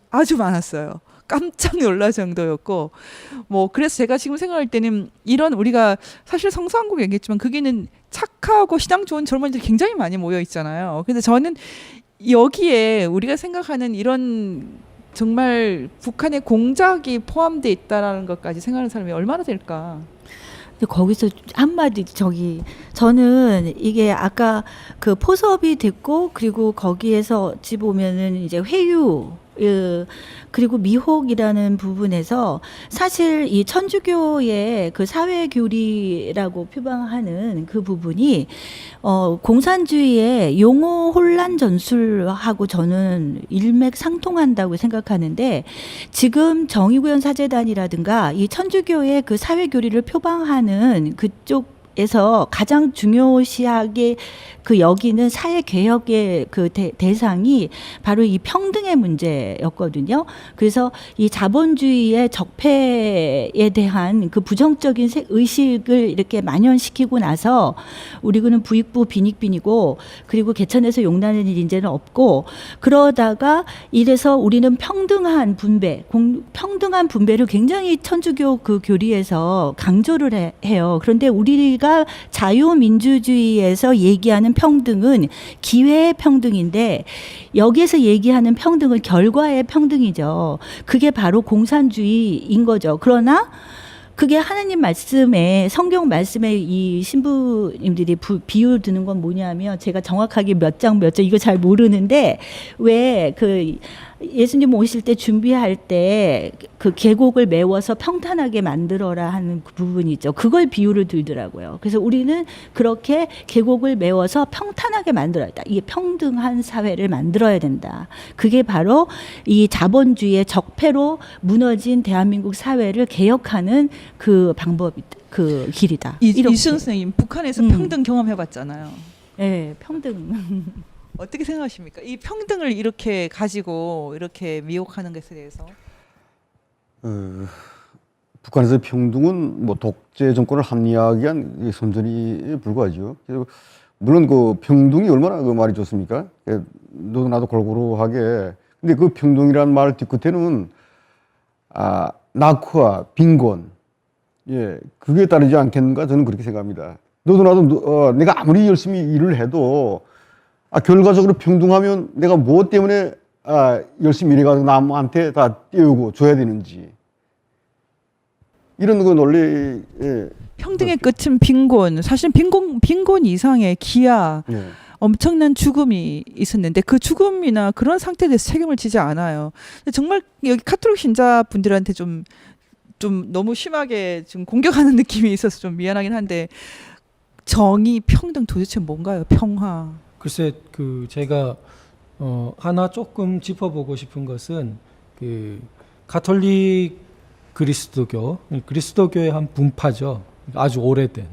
아주 많았어요. 깜짝 놀랄 정도였고 그래서 제가 지금 생각할 때는 이런 우리가 사실 성서한국 얘기했지만 거기는 착하고 신앙 좋은 젊은이들이 굉장히 많이 모여 있잖아요. 근데 저는 여기에 우리가 생각하는 이런 정말 북한의 공작이 포함되어 있다라는 것까지 생각하는 사람이 얼마나 될까?
거기서 한마디 저는 이게 아까 그 포섭이 됐고 그리고 거기에서 어찌 보면은 이제 회유 그리고 미혹이라는 부분에서 사실 이 천주교의 그 사회교리라고 표방하는 그 부분이 공산주의의 용어 혼란 전술하고 저는 일맥상통한다고 생각하는데 지금 정의구현 사제단이라든가 이 천주교의 그 사회교리를 표방하는 그쪽 에서 가장 중요시하게 그 여기는 사회 개혁의 그 대상이 바로 이 평등의 문제였거든요. 그래서 이 자본주의의 적폐에 대한 그 부정적인 의식을 이렇게 만연시키고 나서 우리는 부익부 빈익빈이고 그리고 개천에서 용나는 일 이제는 없고 그러다가 이래서 우리는 평등한 분배, 평등한 분배를 굉장히 천주교 그 교리에서 강조를 해요. 그런데 우리가 자유민주주의에서 얘기하는 평등은 기회의 평등인데 여기에서 얘기하는 평등은 결과의 평등이죠. 그게 바로 공산주의인 거죠. 그러나 그게 하나님 말씀에 성경 말씀에 이 신부님들이 비유 드는 건 뭐냐면 제가 정확하게 몇 장 이거 잘 모르는데 왜 그 예수님 오실 때 준비할 때 그 계곡을 메워서 평탄하게 만들어라 하는 그 부분이죠. 그걸 비유를 들더라고요. 그래서 우리는 그렇게 계곡을 메워서 평탄하게 만들어야 된다. 이게 평등한 사회를 만들어야 된다. 그게 바로 이 자본주의의 적폐로 무너진 대한민국 사회를 개혁하는 그 방법이 그 길이다.
이순 선생님 북한에서 평등 경험해봤잖아요.
네, 평등.
어떻게 생각하십니까? 이 평등을 이렇게 가지고 이렇게 미혹하는 것에 대해서.
북한에서 평등은 뭐 독재 정권을 합리화한 선전에 불과하죠. 그래서 물론 그 평등이 얼마나 그 말이 좋습니까? 너도 나도 골고루하게. 근데 그 평등이라는 말 뒤끝에는 낙후와 빈곤, 예, 그게 따르지 않겠는가 저는 그렇게 생각합니다. 너도 나도 내가 아무리 열심히 일을 해도 결과적으로 평등하면 내가 무엇 때문에 열심히 일해가지고 남한테 다 띄우고 줘야 되는지 이런 거 논리. 예.
평등의 끝은 빈곤. 사실 빈곤 이상의 기아,
예.
엄청난 죽음이 있었는데 그 죽음이나 그런 상태에 대해서 책임을 지지 않아요. 근데 정말 여기 카톨릭 신자분들한테 좀 너무 심하게 좀 공격하는 느낌이 있어서 좀 미안하긴 한데 정의, 평등 도대체 뭔가요? 평화.
글쎄 그 제가 하나 조금 짚어보고 싶은 것은 그 가톨릭 그리스도교의 한 분파죠. 아주 오래된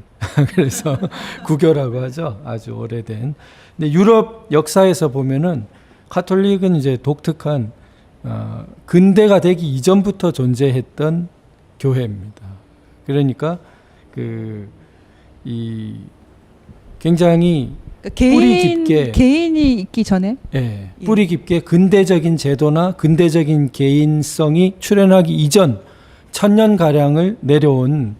그래서 구교라고 하죠. 아주 오래된. 근데 유럽 역사에서 보면은 가톨릭은 이제 독특한 근대가 되기 이전부터 존재했던 교회입니다. 그러니까 이 굉장히 뿌리 깊게
개인이 있기 전에
예, 뿌리 깊게 근대적인 제도나 근대적인 개인성이 출현하기 이전 1000년 가량을 내려온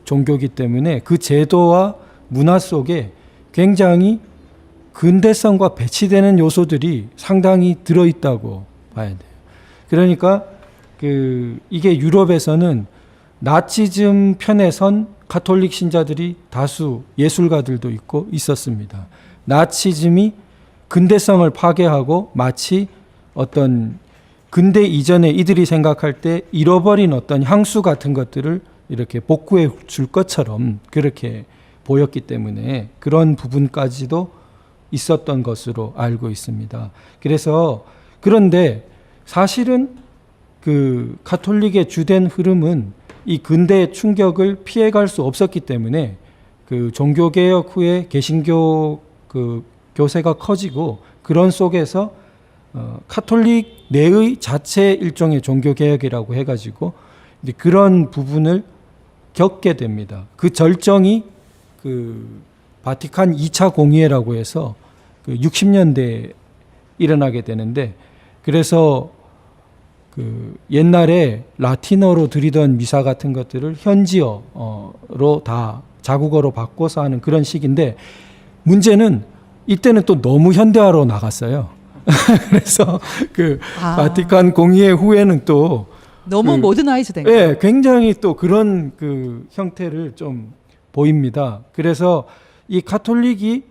종교기 때문에 그 제도와 문화 속에 굉장히 근대성과 배치되는 요소들이 상당히 들어있다고 봐야 돼요. 그러니까 이게 유럽에서는 나치즘 편에 선 가톨릭 신자들이 다수 예술가들도 있고 있었습니다. 나치즘이 근대성을 파괴하고 마치 어떤 근대 이전에 이들이 생각할 때 잃어버린 어떤 향수 같은 것들을 이렇게 복구해 줄 것처럼 그렇게 보였기 때문에 그런 부분까지도 있었던 것으로 알고 있습니다. 그런데 사실은 그 가톨릭의 주된 흐름은 이 근대의 충격을 피해갈 수 없었기 때문에 그 종교개혁 후에 개신교 그 교세가 커지고 그런 속에서 카톨릭 내의 자체 일종의 종교개혁이라고 해가지고 그런 부분을 겪게 됩니다. 그 절정이 그 바티칸 2차 공의회라고 해서 그 60년대에 일어나게 되는데 그래서 그 옛날에 라틴어로 드리던 미사 같은 것들을 현지어로 다 자국어로 바꿔서 하는 그런 식인데 문제는 이때는 또 너무 현대화로 나갔어요. 그래서 바티칸 공의회 후에는 또
너무 모더나이즈 된 거예요.
네, 굉장히 또 그런 그 형태를 좀 보입니다. 그래서 이 가톨릭이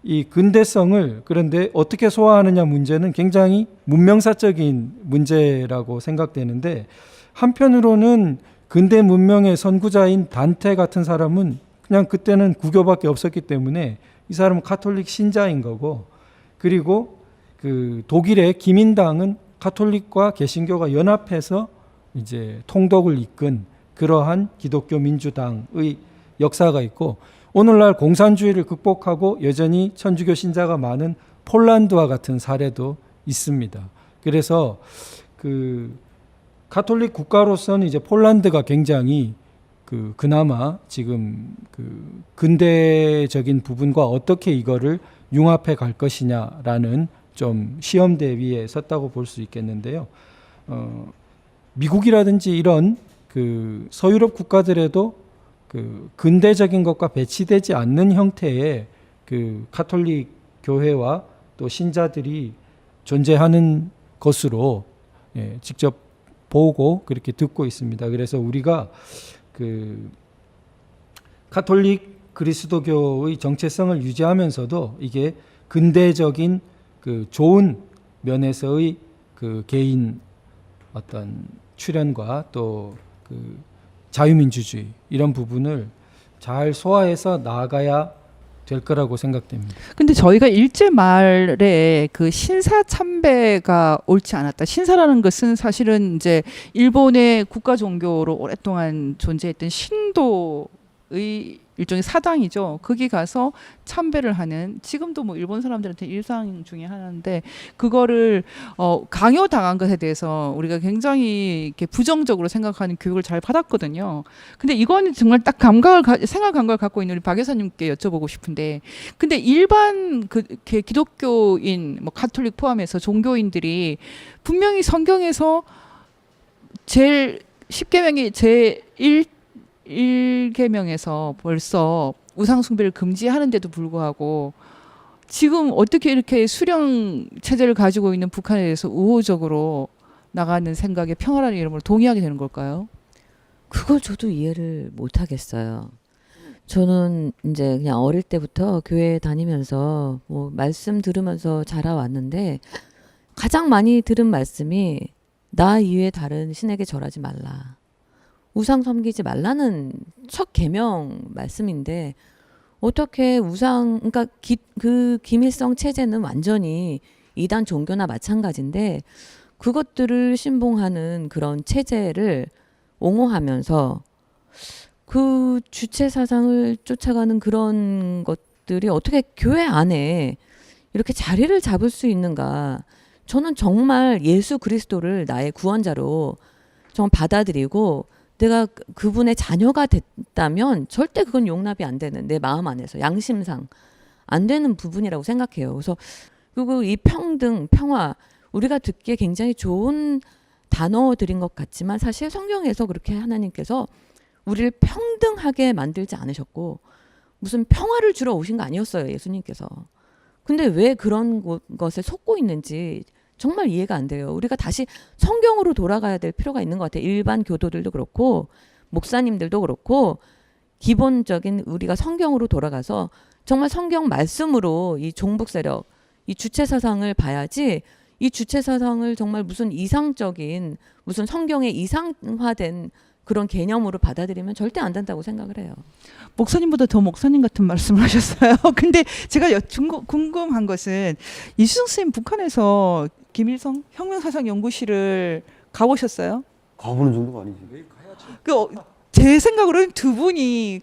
이 근대성을 그런데 어떻게 소화하느냐 문제는 굉장히 문명사적인 문제라고 생각되는데 한편으로는 근대 문명의 선구자인 단테 같은 사람은 그냥 그때는 구교밖에 없었기 때문에 이 사람은 가톨릭 신자인 거고 그리고 그 독일의 기민당은 가톨릭과 개신교가 연합해서 이제 통독을 이끈 그러한 기독교 민주당의 역사가 있고 오늘날 공산주의를 극복하고 여전히 천주교 신자가 많은 폴란드와 같은 사례도 있습니다. 그래서 그 가톨릭 국가로서는 이제 폴란드가 굉장히 그나마 지금 그 근대적인 부분과 어떻게 이거를 융합해 갈 것이냐라는 좀 시험대 위에 섰다고 볼 수 있겠는데요. 미국이라든지 이런 그 서유럽 국가들에도 그 근대적인 것과 배치되지 않는 형태의 그 가톨릭 교회와 또 신자들이 존재하는 것으로 직접 보고 그렇게 듣고 있습니다. 그래서 우리가 그 가톨릭 그리스도교의 정체성을 유지하면서도 이게 근대적인 그 좋은 면에서의 그 개인 어떤 출현과 또 그 자유민주주의 이런 부분을 잘 소화해서 나아가야 될 거라고 생각됩니다.
근데 저희가 일제 말에 그 신사 참배가 옳지 않았다. 신사라는 것은 사실은 이제 일본의 국가 종교로 오랫동안 존재했던 신도의 일종의 사당이죠. 거기 가서 참배를 하는, 지금도 뭐 일본 사람들한테 일상 중에 하나인데, 그거를 강요당한 것에 대해서 우리가 굉장히 이렇게 부정적으로 생각하는 교육을 잘 받았거든요. 근데 이거는 정말 딱 생활 감각을 갖고 있는 우리 박 여사님께 여쭤보고 싶은데, 근데 일반 기독교인, 뭐 가톨릭 포함해서 종교인들이 분명히 성경에서 제일 10계명이 제1계명에서 벌써 우상 숭배를 금지하는데도 불구하고 지금 어떻게 이렇게 수령 체제를 가지고 있는 북한에 대해서 우호적으로 나가는 생각에 평화라는 이름으로 동의하게 되는 걸까요?
그걸 저도 이해를 못 하겠어요. 저는 이제 그냥 어릴 때부터 교회 다니면서 뭐 말씀 들으면서 자라왔는데 가장 많이 들은 말씀이 나 이외에 다른 신에게 절하지 말라. 우상 섬기지 말라는 첫 계명 말씀인데 어떻게 그러니까 그 김일성 체제는 완전히 이단 종교나 마찬가지인데 그것들을 신봉하는 그런 체제를 옹호하면서 그 주체 사상을 쫓아가는 그런 것들이 어떻게 교회 안에 이렇게 자리를 잡을 수 있는가. 저는 정말 예수 그리스도를 나의 구원자로 정말 받아들이고 내가 그분의 자녀가 됐다면 절대 그건 용납이 안 되는, 내 마음 안에서 양심상 안 되는 부분이라고 생각해요. 그래서 그리고 이 평등, 평화, 우리가 듣기에 굉장히 좋은 단어들인 것 같지만 사실 성경에서 그렇게 하나님께서 우리를 평등하게 만들지 않으셨고 무슨 평화를 주러 오신 거 아니었어요, 예수님께서. 근데 왜 그런 것에 속고 있는지 정말 이해가 안 돼요. 우리가 다시 성경으로 돌아가야 될 필요가 있는 것 같아요. 일반 교도들도 그렇고 목사님들도 그렇고 기본적인 우리가 성경으로 돌아가서 정말 성경 말씀으로 이 종북 세력, 이 주체 사상을 봐야지 이 주체 사상을 정말 무슨 이상적인 무슨 성경에 이상화된 그런 개념으로 받아들이면 절대 안 된다고 생각을 해요.
목사님보다 더 목사님 같은 말씀을 하셨어요. 근데 제가 궁금한 것은 이수정 선생님 북한에서 김일성 혁명사상연구실을 가보셨어요?
가보는 정도가 아니지.
제 생각으로는 두 분이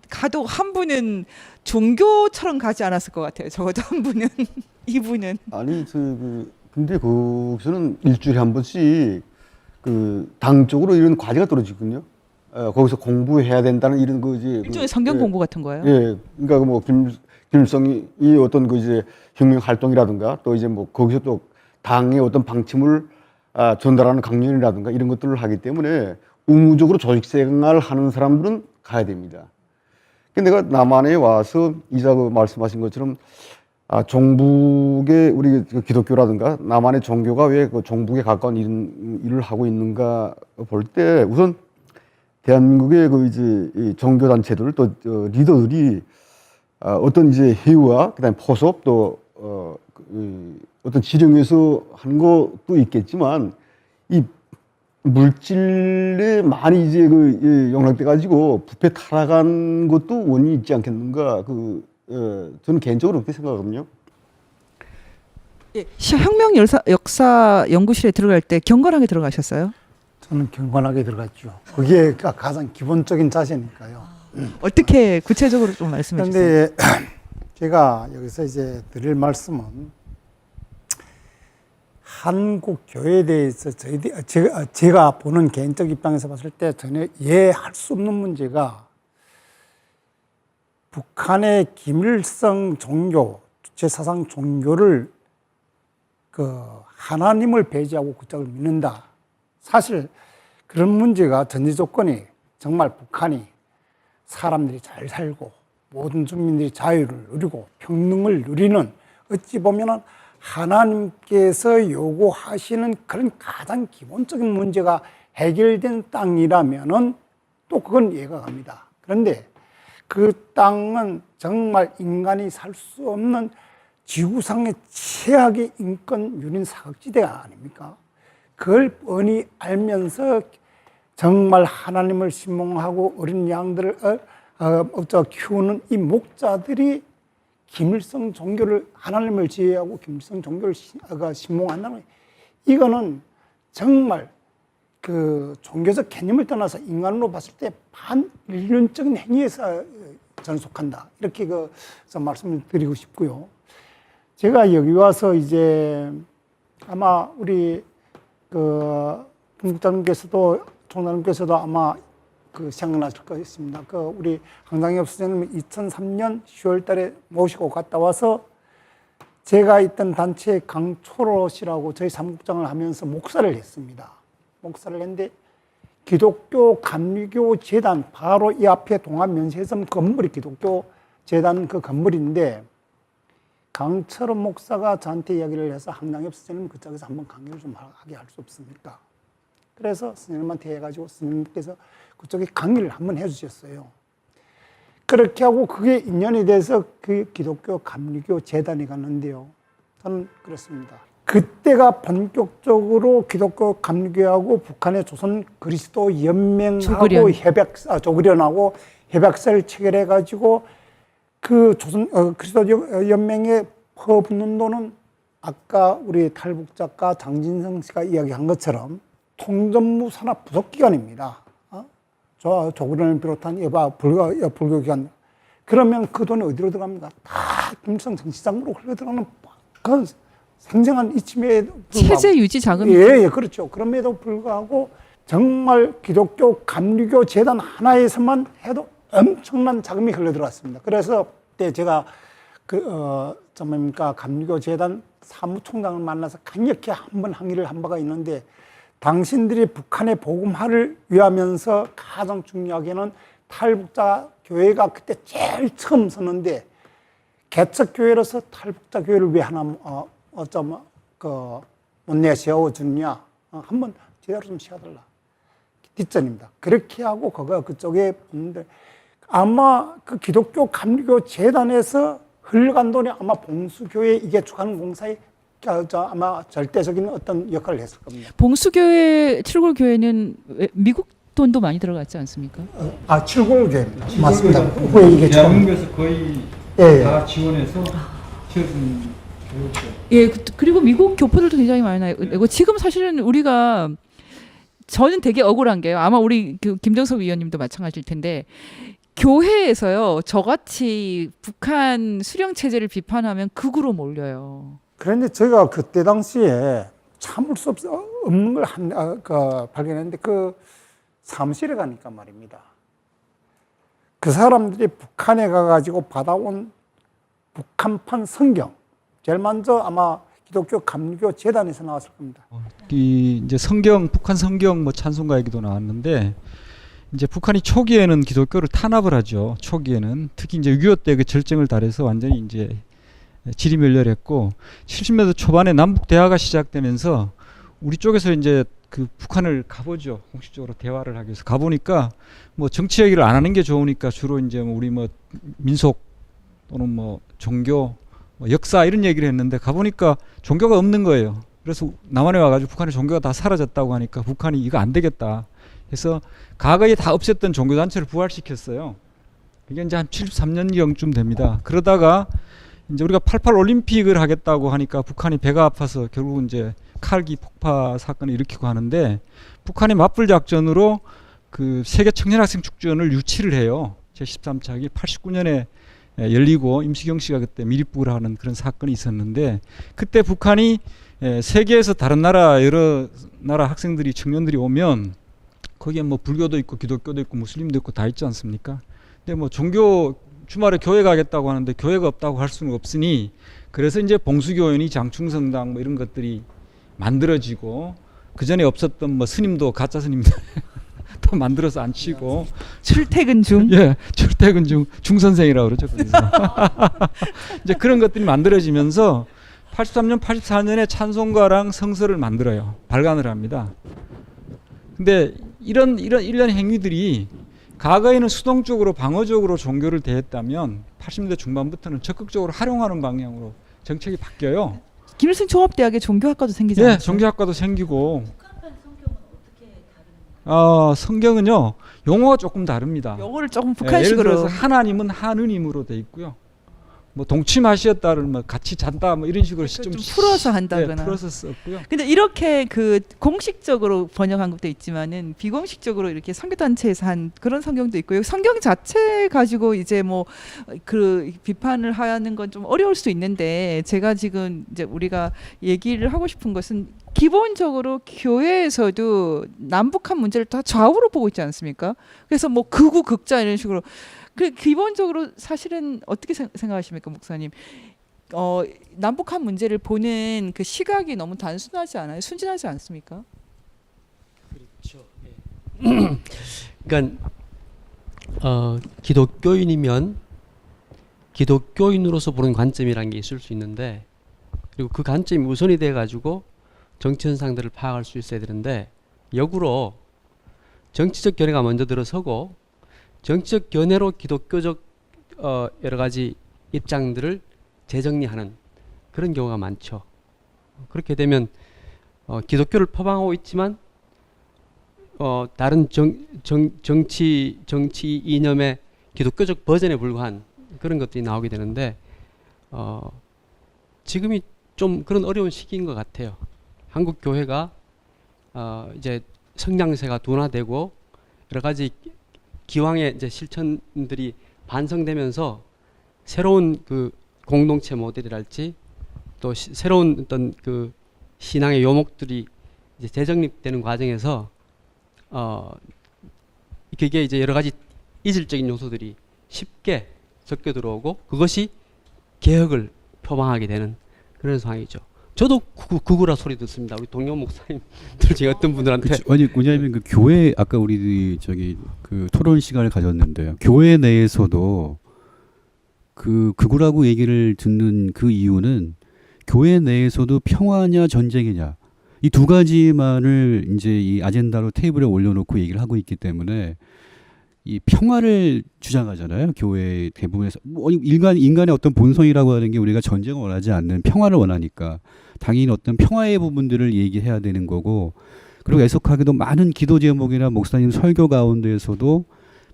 가도 한 분은 종교처럼 가지 않았을 것 같아요. 적어도 한 분은. 이분은.
아니 근데 거기서는 일주일에 한 번씩 그 당 쪽으로 이런 과제가 떨어지거든요. 거기서 공부해야 된다는 이런 거지.
일종의 성경 공부 같은 거예요?
예. 그러니까 뭐 김일성이 이 어떤 그 이제 혁명 활동이라든가 또 이제 뭐 거기서 또 당의 어떤 방침을 전달하는 강연이라든가 이런 것들을 하기 때문에 의무적으로 조직 생활을 하는 사람들은 가야 됩니다. 근데 내가 남한에 와서 이자 말씀하신 것처럼 종북의 우리 기독교라든가 남한의 종교가 왜 그 종북에 가까운 일을 하고 있는가 볼 때 우선 대한민국의 그 이제 이 종교 단체들 또 리더들이 어떤 이제 회유와 그다음에 포섭 또 어떤 지령에서 한 것도 있겠지만 이 물질에 많이 이제 그 영락돼 가지고 부패 타락한 것도 원인이 있지 않겠는가 저는 개인적으로 그렇게 생각하거든요.
예, 혁명 역사 연구실에 들어갈 때 경건하게 들어가셨어요?
저는 경건하게 들어갔죠. 그게 가장 기본적인 자세니까요.
어떻게 구체적으로 좀 말씀해 주세요.
그런데 제가 여기서 이제 드릴 말씀은 한국 교회에 대해서 제가 보는 개인적 입장에서 봤을 때 전혀 이해할 수 없는 문제가 북한의 김일성 종교, 주체사상 종교를 하나님을 배제하고 그쪽을 믿는다. 사실 그런 문제가 전제 조건이 정말 북한이 사람들이 잘 살고 모든 주민들이 자유를 누리고 평등을 누리는 어찌 보면은 하나님께서 요구하시는 그런 가장 기본적인 문제가 해결된 땅이라면은 또 그건 이해가 갑니다. 그런데 그 땅은 정말 인간이 살 수 없는 지구상의 최악의 인권 유린 사각지대가 아닙니까? 그걸 뻔히 알면서 정말 하나님을 신봉하고 어린 양들을 키우는 이 목자들이 김일성 종교를 하나님을 제외하고 김일성 종교를 신봉한다는 이거는 정말 그 종교적 개념을 떠나서 인간으로 봤을 때 반인륜적인 행위에서 저는 속한다. 이렇게 말씀을 드리고 싶고요. 제가 여기 와서 이제 아마 우리 총장님께서도 아마 생각나실 것입니다. 우리 황장엽 선생님을 2003년 10월 달에 모시고 갔다 와서 제가 있던 단체 강초로 씨라고 저희 사무국장을 하면서 목사를 했습니다. 목사를 했는데 기독교 감리교 재단 바로 이 앞에 동안면세점 건물이 기독교 재단 그 건물인데 강철원 목사가 저한테 이야기를 해서 황장엽 선생님 그쪽에서 한번 강의를 좀 하게 할 수 없습니까? 그래서 스님한테 해가지고 스님께서 그쪽에 강의를 한번 해주셨어요. 그렇게 하고 그게 인연이 돼서 그 기독교 감리교 재단에 갔는데요. 저는 그렇습니다. 그때가 본격적으로 기독교 감리교하고 북한의 조선 그리스도 연맹하고 조그련하고 협약서를 체결해가지고 그 조선 그리스도 연맹에 퍼붓는 돈은 아까 우리 탈북 작가 장진성 씨가 이야기한 것처럼 통전무 산업 부속기관입니다. 조그련을 비롯한 불교기관. 그러면 그 돈이 어디로 들어갑니까? 다 김일성 정치자금으로 흘러들어가는 그 생생한 이침에
체제 유지 자금이
예, 그렇죠. 그럼에도 불구하고 정말 기독교 감리교 재단 하나에서만 해도 엄청난 자금이 흘러들어왔습니다. 그래서 그때 제가 감리교 재단 사무총장을 만나서 강력히 한번 항의를 한 바가 있는데 당신들이 북한의 복음화를 위하면서 가장 중요하게는 탈북자 교회가 그때 제일 처음 섰는데 개척교회로서 탈북자 교회를 왜 하나 못 내세워주느냐 한번 제대로 좀 시켜달라. 뒷전입니다. 그렇게 하고 그쪽에 분들 아마 그 기독교 감리교 재단에서 흘러간 돈이 아마 봉수교회 이게 주관 공사에 아마 절대적인 어떤 역할을 했을 겁니다.
봉수교회, 칠골교회는 미국 돈도 많이 들어갔지 않습니까?
칠골교회입니다. 맞습니다. 후에 이게
대한민국에서 거의 다 지원해서 지어준 교육죠.
예, 그리고 미국 교포들도 굉장히 많이 나고 지금 사실은 우리가 저는 되게 억울한 게요. 아마 우리 김정석 위원님도 마찬가지일 텐데 교회에서요 저같이 북한 수령 체제를 비판하면 극으로 몰려요.
그런데 저희가 그때 당시에 참을 수 없는 걸 발견했는데 그 사무실에 가니까 말입니다. 그 사람들이 북한에 가가지고 받아온 북한판 성경, 제일 먼저 아마 기독교 감리교 재단에서 나왔을 겁니다.
이제 북한 성경 찬송가 얘기도 나왔는데 이제 북한이 초기에는 기독교를 탄압을 하죠. 초기에는 특히 이제 6.25 때 그 절정을 달해서 완전히 이제 지리멸렬했고 70년대 초반에 남북 대화가 시작되면서 우리 쪽에서 이제 그 북한을 가보죠. 공식적으로 대화를 하기 위해서 가보니까 정치 얘기를 안 하는 게 좋으니까 주로 이제 우리 민속 또는 종교 역사 이런 얘기를 했는데 가보니까 종교가 없는 거예요. 그래서 남한에 와가지고 북한의 종교가 다 사라졌다고 하니까 북한이 이거 안 되겠다 해서 과거에 다 없앴던 종교단체를 부활시켰어요. 이게 이제 한 73년경쯤 됩니다. 그러다가 이제 우리가 88 올림픽을 하겠다고 하니까 북한이 배가 아파서 결국 이제 칼기 폭파 사건을 일으키고 하는데 북한이 맞불 작전으로 그 세계 청년학생 축전을 유치를 해요. 제13차기 89년에 열리고 임시경 씨가 그때 미립부를 하는 그런 사건이 있었는데 그때 북한이 세계에서 다른 나라 여러 나라 학생들이 청년들이 오면 거기에 뭐 불교도 있고 기독교도 있고 무슬림도 있고 다 있지 않습니까? 근데 뭐 종교 주말에 교회 가겠다고 하는데 교회가 없다고 할 수는 없으니 그래서 이제 봉수교회니 장충성당 뭐 이런 것들이 만들어지고 그 전에 없었던 뭐 스님도 가짜 스님도 또 만들어서 앉히고
출퇴근 중.
예, 출퇴근 중 중선생이라고 그러죠. 거기서. 이제 그런 것들이 만들어지면서 83년, 84년에 찬송가랑 성서를 만들어요. 발간을 합니다. 근데 이런 일련의 행위들이 과거에는 수동적으로 방어적으로 종교를 대했다면 80년대 중반부터는 적극적으로 활용하는 방향으로 정책이 바뀌어요.
김일성 종합대학에 종교학과도 생기지
예,
않았어요?
종교학과도 생기고. 성경은요 용어가 조금 다릅니다.
영어를 조금
예를
북한식으로.
들어서 하나님은 하느님으로 돼 있고요. 뭐 동침하시었다를 뭐 같이 잔다 뭐 이런 식으로
좀 풀어서 한다거나.
풀어서 썼고요.
근데 이렇게 그 공식적으로 번역한 것도 있지만은 비공식적으로 이렇게 선교단체에서 한 그런 성경도 있고요. 성경 자체 가지고 이제 뭐 그 비판을 하는 건 좀 어려울 수 있는데 제가 지금 이제 우리가 얘기를 하고 싶은 것은 기본적으로 교회에서도 남북한 문제를 다 좌우로 보고 있지 않습니까? 그래서 뭐 극우 극자 이런 식으로 그 기본적으로 사실은 어떻게 생각하십니까, 목사님? 남북한 문제를 보는 그 시각이 너무 단순하지 않아요? 순진하지 않습니까?
그렇죠. 예. 그러니까 기독교인이면 기독교인으로서 보는 관점이라는 게 있을 수 있는데 그리고 그 관점이 우선이 돼 가지고 정치 현상들을 파악할 수 있어야 되는데 역으로 정치적 견해가 먼저 들어서고 정치적 견해로 기독교적 여러 가지 입장들을 재정리하는 그런 경우가 많죠. 그렇게 되면 기독교를 표방하고 있지만 다른 정치 이념의 기독교적 버전에 불과한 그런 것들이 나오게 되는데 지금이 좀 그런 어려운 시기인 것 같아요. 한국 교회가 이제 성장세가 둔화되고 여러 가지 기왕의 이제 실천들이 반성되면서 새로운 그 공동체 모델이랄지 또 새로운 어떤 그 신앙의 요목들이 이제 재정립되는 과정에서 그게 이제 여러 가지 이질적인 요소들이 쉽게 섞여 들어오고 그것이 개혁을 표방하게 되는 그런 상황이죠. 저도 구구라 소리 듣습니다. 우리 동료 목사님들 중에 어떤 분들한테
아니 왜냐하면 그 교회 아까 우리 저기 그 토론 시간을 가졌는데요. 교회 내에서도 그 극우라고 얘기를 듣는 그 이유는 교회 내에서도 평화냐 전쟁이냐 이 두 가지만을 이제 이 아젠다로 테이블에 올려놓고 얘기를 하고 있기 때문에 이 평화를 주장하잖아요. 교회 대부분에서 뭐 인간의 어떤 본성이라고 하는 게 우리가 전쟁을 원하지 않는 평화를 원하니까 당연히 어떤 평화의 부분들을 얘기해야 되는 거고 그리고 애석하게도 많은 기도 제목이나 목사님 설교 가운데에서도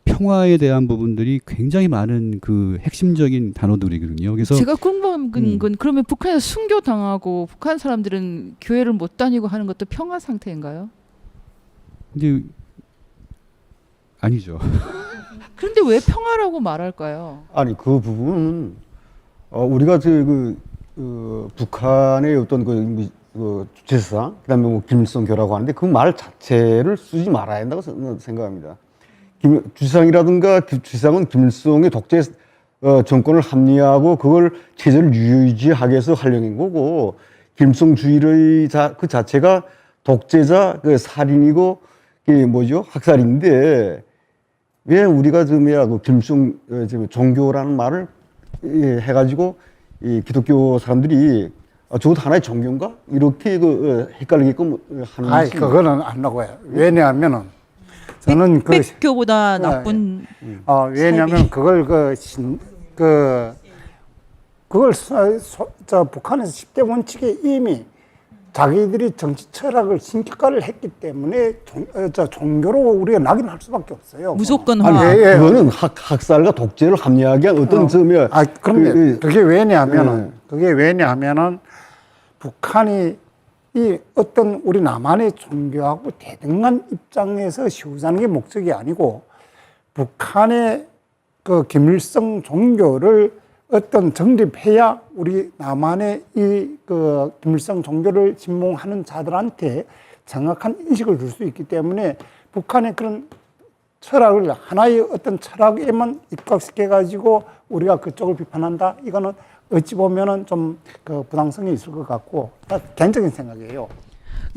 평화에 대한 부분들이 굉장히 많은 그 핵심적인 단어들이거든요. 그래서
제가 궁금한 건 그러면 북한에서 순교 당하고 북한 사람들은 교회를 못 다니고 하는 것도 평화 상태인가요?
근데 아니죠.
그런데 왜 평화라고 말할까요?
아니 그 부분은 우리가 북한의 어떤 그 주체상 그다음에 뭐 김일성교라고 하는데 그 말 자체를 쓰지 말아야 한다고 생각합니다. 주지상은 김일성의 독재 정권을 합리화하고 그걸 체제를 유지하기 위해서 활용한 거고 김일성주의의 그 자체가 독재자 그 살인이고 그게 뭐죠 학살인데 왜 우리가 그 김일성 종교라는 말을 해가지고 이 기독교 사람들이 저것도 하나의 종교인가 이렇게 헷갈리게끔 하는
아이 그거는 안 나고요. 왜냐하면은 저는
백교보다 나쁜
왜냐하면 그걸 북한에서 10대 원칙에 이미 자기들이 정치 철학을 신격화를 했기 때문에 종교로 우리가 낙인할 수밖에 없어요.
무조건화.
아니, 그거는 학살과 독재를 합리하게 한 어떤 점이야.
그런데 그게 왜냐하면은 북한이 이 어떤 우리 남한의 종교하고 대등한 입장에서 시우자는 게 목적이 아니고 북한의 그 김일성 종교를 어떤 정립해야 우리 남한의 이 그 김일성 종교를 신봉하는 자들한테 정확한 인식을 줄 수 있기 때문에 북한의 그런 철학을 하나의 어떤 철학에만 입각시켜 가지고 우리가 그쪽을 비판한다. 이거는 어찌 보면은 좀 그 부당성이 있을 것 같고 개인적인 생각이에요.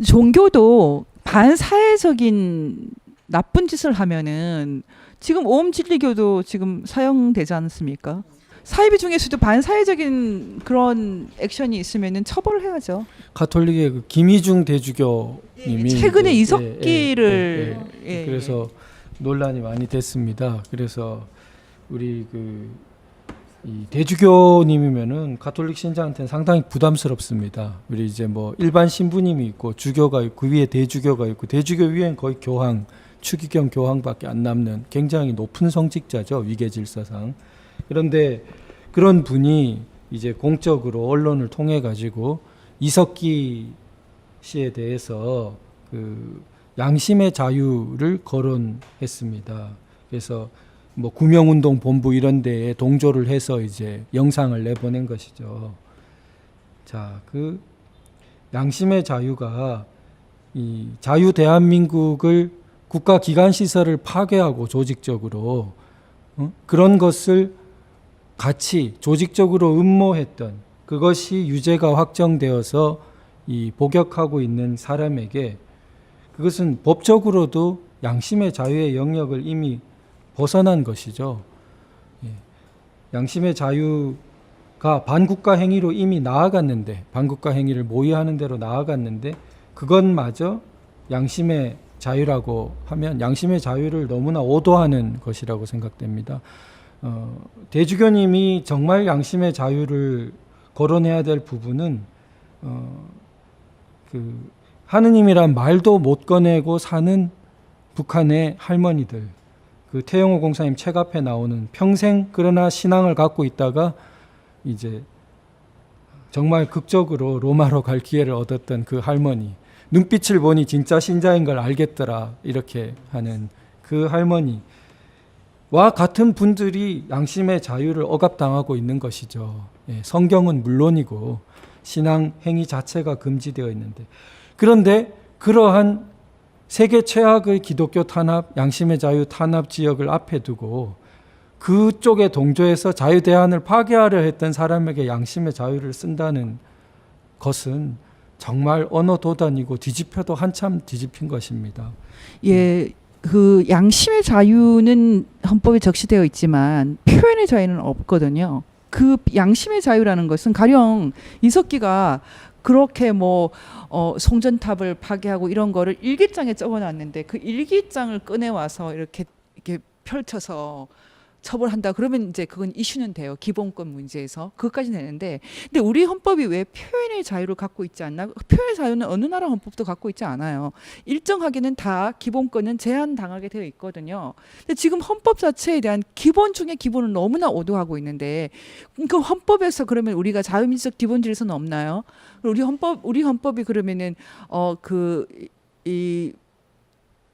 종교도 반사회적인 나쁜 짓을 하면은 지금 오음진리교도 지금 사형되지 않습니까? 사이비 중에서도 반사회적인 그런 액션이 있으면은 처벌을 해야죠.
가톨릭의 그 김희중 대주교님이
최근에
이제,
이석기를
그래서 논란이 많이 됐습니다. 그래서 우리 이 대주교님이면은 가톨릭 신자한테는 상당히 부담스럽습니다. 우리 이제 뭐 일반 신부님이 있고 주교가 있고 그 위에 대주교가 있고 대주교 위엔 거의 교황, 추기경 교황밖에 안 남는 굉장히 높은 성직자죠, 위계 질서상. 그런데 그런 분이 이제 공적으로 언론을 통해 가지고 이석기 씨에 대해서 그 양심의 자유를 거론했습니다. 그래서 뭐 구명운동 본부 이런 데에 동조를 해서 이제 영상을 내보낸 것이죠. 자, 그 양심의 자유가 이 자유 대한민국을 국가 기관 시설을 파괴하고 조직적으로 그런 것을 같이 조직적으로 음모했던 그것이 유죄가 확정되어서 이 복역하고 있는 사람에게 그것은 법적으로도 양심의 자유의 영역을 이미 벗어난 것이죠. 예. 양심의 자유가 반국가 행위로 이미 나아갔는데, 반국가 행위를 모의하는 대로 나아갔는데 그것마저 양심의 자유라고 하면 양심의 자유를 너무나 오도하는 것이라고 생각됩니다. 대주교님이 정말 양심의 자유를 거론해야 될 부분은 그 하느님이란 말도 못 꺼내고 사는 북한의 할머니들, 그 태영호 공사님 책 앞에 나오는 평생 그러나 신앙을 갖고 있다가 이제 정말 극적으로 로마로 갈 기회를 얻었던 그 할머니, 눈빛을 보니 진짜 신자인 걸 알겠더라 이렇게 하는 그 할머니와 같은 분들이 양심의 자유를 억압당하고 있는 것이죠. 예, 성경은 물론이고 신앙 행위 자체가 금지되어 있는데, 그런데 그러한 세계 최악의 기독교 탄압, 양심의 자유 탄압 지역을 앞에 두고 그쪽에 동조해서 자유 대안을 파괴하려 했던 사람에게 양심의 자유를 쓴다는 것은 정말 언어 도단이고 뒤집혀도 한참 뒤집힌 것입니다.
예, 그 양심의 자유는 헌법에 적시되어 있지만 표현의 자유는 없거든요. 그 양심의 자유라는 것은 가령 이석기가 그렇게 뭐 송전탑을 파괴하고 이런 거를 일기장에 적어놨는데 그 일기장을 꺼내와서 이렇게 펼쳐서 처벌한다 그러면 이제 그건 이슈는 돼요. 기본권 문제에서 그것까지는 되는데, 근데 우리 헌법이 왜 표현의 자유를 갖고 있지 않나? 표현의 자유는 어느 나라 헌법도 갖고 있지 않아요. 일정하게는 다 기본권은 제한당하게 되어 있거든요. 근데 지금 헌법 자체에 대한 기본 중에 기본을 너무나 오도하고 있는데, 그 헌법에서 그러면 우리가 자유민주적 기본 질서는 없나요? 우리 헌법이 그러면은 이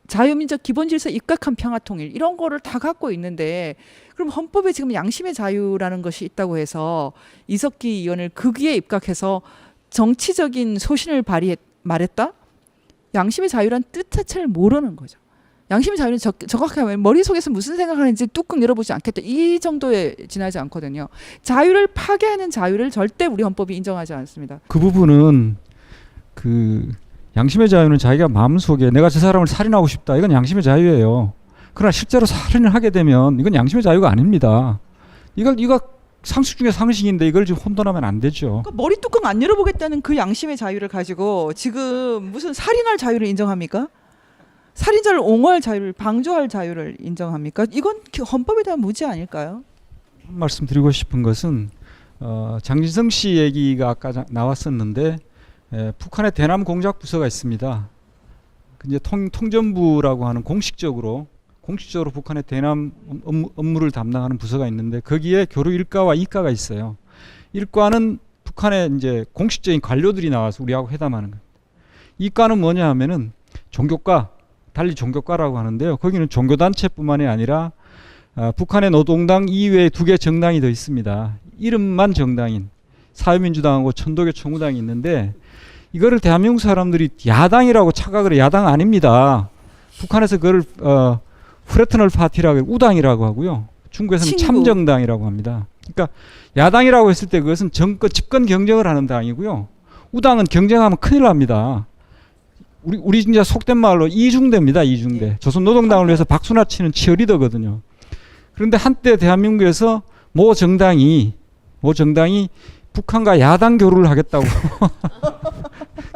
자유민족 기본질서 입각한 평화통일 이런 거를 다 갖고 있는데, 그럼 헌법에 지금 양심의 자유라는 것이 있다고 해서 이석기 의원을 거기에 입각해서 정치적인 소신을 말했다? 양심의 자유란 뜻 자체를 모르는 거죠. 양심의 자유는 정확하게 하면 머릿속에서 무슨 생각하는지 뚜껑 열어보지 않겠다, 이 정도에 지나지 않거든요. 자유를 파괴하는 자유를 절대 우리 헌법이 인정하지 않습니다.
그 부분은 양심의 자유는 자기가 마음속에 내가 저 사람을 살인하고 싶다, 이건 양심의 자유예요. 그러나 실제로 살인을 하게 되면 이건 양심의 자유가 아닙니다. 이거 상식 중에 상식인데 이걸 지금 혼돈하면 안 되죠.
그러니까 머리 뚜껑 안 열어보겠다는 그 양심의 자유를 가지고 지금 무슨 살인할 자유를 인정합니까? 살인자를 옹호할 자유를, 방조할 자유를 인정합니까? 이건 헌법에 대한 무지 아닐까요?
말씀드리고 싶은 것은 장진성 씨 얘기가 아까 나왔었는데, 북한의 대남 공작 부서가 있습니다. 이제 통전부라고 하는 공식적으로 북한의 대남 업무를 담당하는 부서가 있는데, 거기에 교류 1과와 2과가 있어요. 1과는 북한의 이제 공식적인 관료들이 나와서 우리하고 회담하는 거예요. 2과는 뭐냐 하면은 종교과, 달리 종교과라고 하는데요. 거기는 종교단체뿐만이 아니라 북한의 노동당 이외에 2개 정당이 더 있습니다. 이름만 정당인 사회민주당하고 천도교 총무당이 있는데 이거를 대한민국 사람들이 야당이라고 착각을 해요. 야당 아닙니다. 북한에서 그걸 프레트널 파티라고 우당이라고 하고요. 중국에서는
친구.
참정당이라고 합니다. 그러니까 야당이라고 했을 때 그것은 정권 집권 경쟁을 하는 당이고요. 우당은 경쟁하면 큰일 납니다. 우리 진짜 속된 말로 이중대입니다. 이중대.
예.
조선노동당을 위해서 박수나 치는 치어리더거든요. 그런데 한때 대한민국에서 모 정당이 북한과 야당 교류를 하겠다고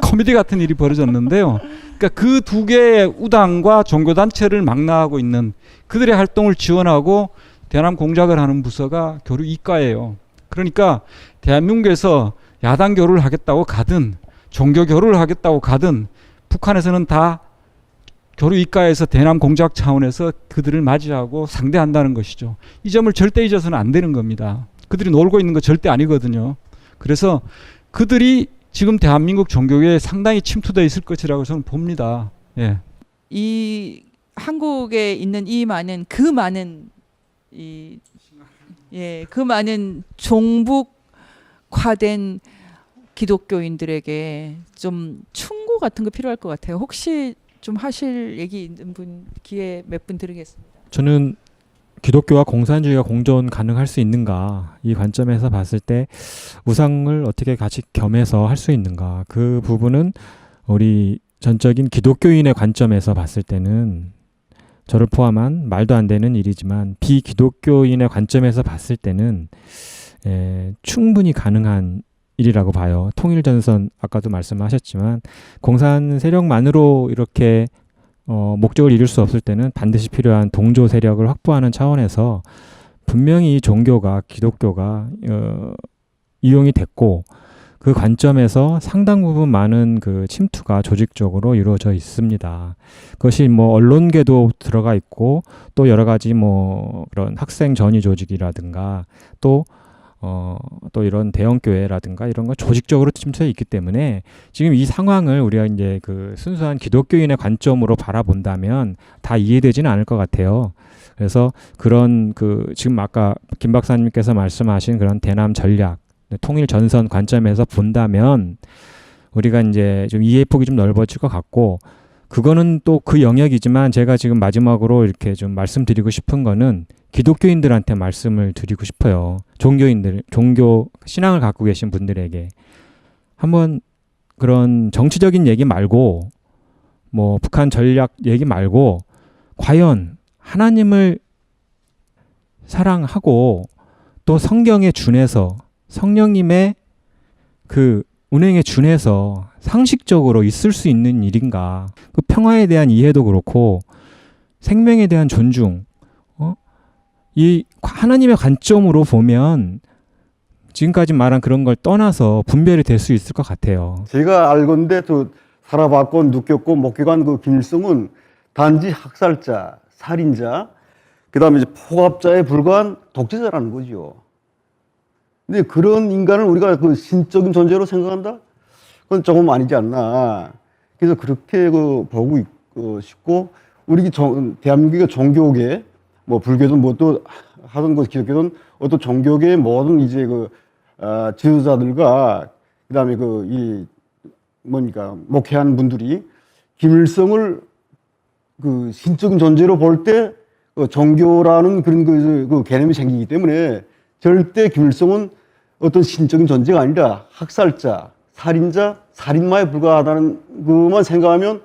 코미디 같은 일이 벌어졌는데요. 그러니까 그 2개의 우당과 종교단체를 망라하고 있는 그들의 활동을 지원하고 대남 공작을 하는 부서가 교류 이과예요. 그러니까 대한민국에서 야당 교류를 하겠다고 가든 종교 교류를 하겠다고 가든 북한에서는 다 교류 이과에서 대남 공작 차원에서 그들을 맞이하고 상대한다는 것이죠. 이 점을 절대 잊어서는 안 되는 겁니다. 그들이 놀고 있는 거 절대 아니거든요. 그래서 그들이 지금 대한민국 종교계에 상당히 침투되어 있을 것이라고 저는 봅니다. 예.
이 한국에 있는 그 많은 그 많은 종북화된 기독교인들에게 좀 충고 같은 거 필요할 것 같아요. 혹시 좀 하실 얘기 있는 분 기회 몇 분 드리겠습니다.
저는 기독교와 공산주의가 공존 가능할 수 있는가 이 관점에서 봤을 때 우상을 어떻게 같이 겸해서 할 수 있는가 그 부분은 우리 전적인 기독교인의 관점에서 봤을 때는 저를 포함한 말도 안 되는 일이지만 비기독교인의 관점에서 봤을 때는 충분히 가능한 일이라고 봐요. 통일전선 아까도 말씀하셨지만 공산 세력만으로 이렇게 목적을 이룰 수 없을 때는 반드시 필요한 동조 세력을 확보하는 차원에서 분명히 종교가 기독교가 이용이 됐고 그 관점에서 상당 부분 많은 그 침투가 조직적으로 이루어져 있습니다. 그것이 뭐 언론계도 들어가 있고 또 여러 가지 뭐 그런 학생 전위 조직이라든가 또 이런 대형교회라든가 이런 거 조직적으로 침투해 있기 때문에 지금 이 상황을 우리가 이제 그 순수한 기독교인의 관점으로 바라본다면 다 이해되지는 않을 것 같아요. 그래서 그런 그 지금 아까 김 박사님께서 말씀하신 그런 대남 전략, 통일 전선 관점에서 본다면 우리가 이제 좀 이해 폭이 좀 넓어질 것 같고 그거는 또 그 영역이지만 제가 지금 마지막으로 이렇게 좀 말씀드리고 싶은 거는 기독교인들한테 말씀을 드리고 싶어요. 종교인들, 종교 신앙을 갖고 계신 분들에게 한번 그런 정치적인 얘기 말고 뭐 북한 전략 얘기 말고 과연 하나님을 사랑하고 또 성경에 준해서 성령님의 그 운행에 준해서 상식적으로 있을 수 있는 일인가. 그 평화에 대한 이해도 그렇고 생명에 대한 존중, 이 하나님의 관점으로 보면 지금까지 말한 그런 걸 떠나서 분별이 될 수 있을 것 같아요.
제가 알건대 또 살아봤고 느꼈고 목격한 그 김일성은 단지 학살자, 살인자, 그다음에 이제 포갑자에 불과한 독재자라는 거죠. 근데 그런 인간을 우리가 그 신적인 존재로 생각한다? 그건 조금 아니지 않나. 그래서 그렇게 그 보고 싶고 우리 대한민국의 종교계 뭐 불교든 뭐 또 하던 그 기독교든 어떤 종교계의 모든 이제 그 지도자들과 그다음에 그 이 뭐니까 목회한 분들이 김일성을 그 신적인 존재로 볼 때 종교라는 그런 그 개념이 생기기 때문에 절대 김일성은 어떤 신적인 존재가 아니라 학살자, 살인자, 살인마에 불과하다는 것만 생각하면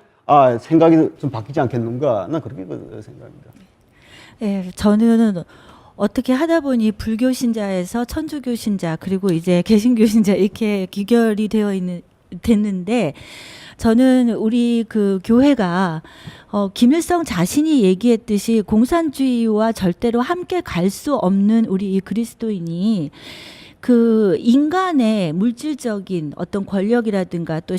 생각이 좀 바뀌지 않겠는가? 난 그렇게 생각합니다.
예, 저는 어떻게 하다 보니 불교 신자에서 천주교 신자 그리고 이제 개신교 신자 이렇게 귀결이 됐는데 저는 우리 그 교회가 김일성 자신이 얘기했듯이 공산주의와 절대로 함께 갈 수 없는 우리 이 그리스도인이 그 인간의 물질적인 어떤 권력이라든가 또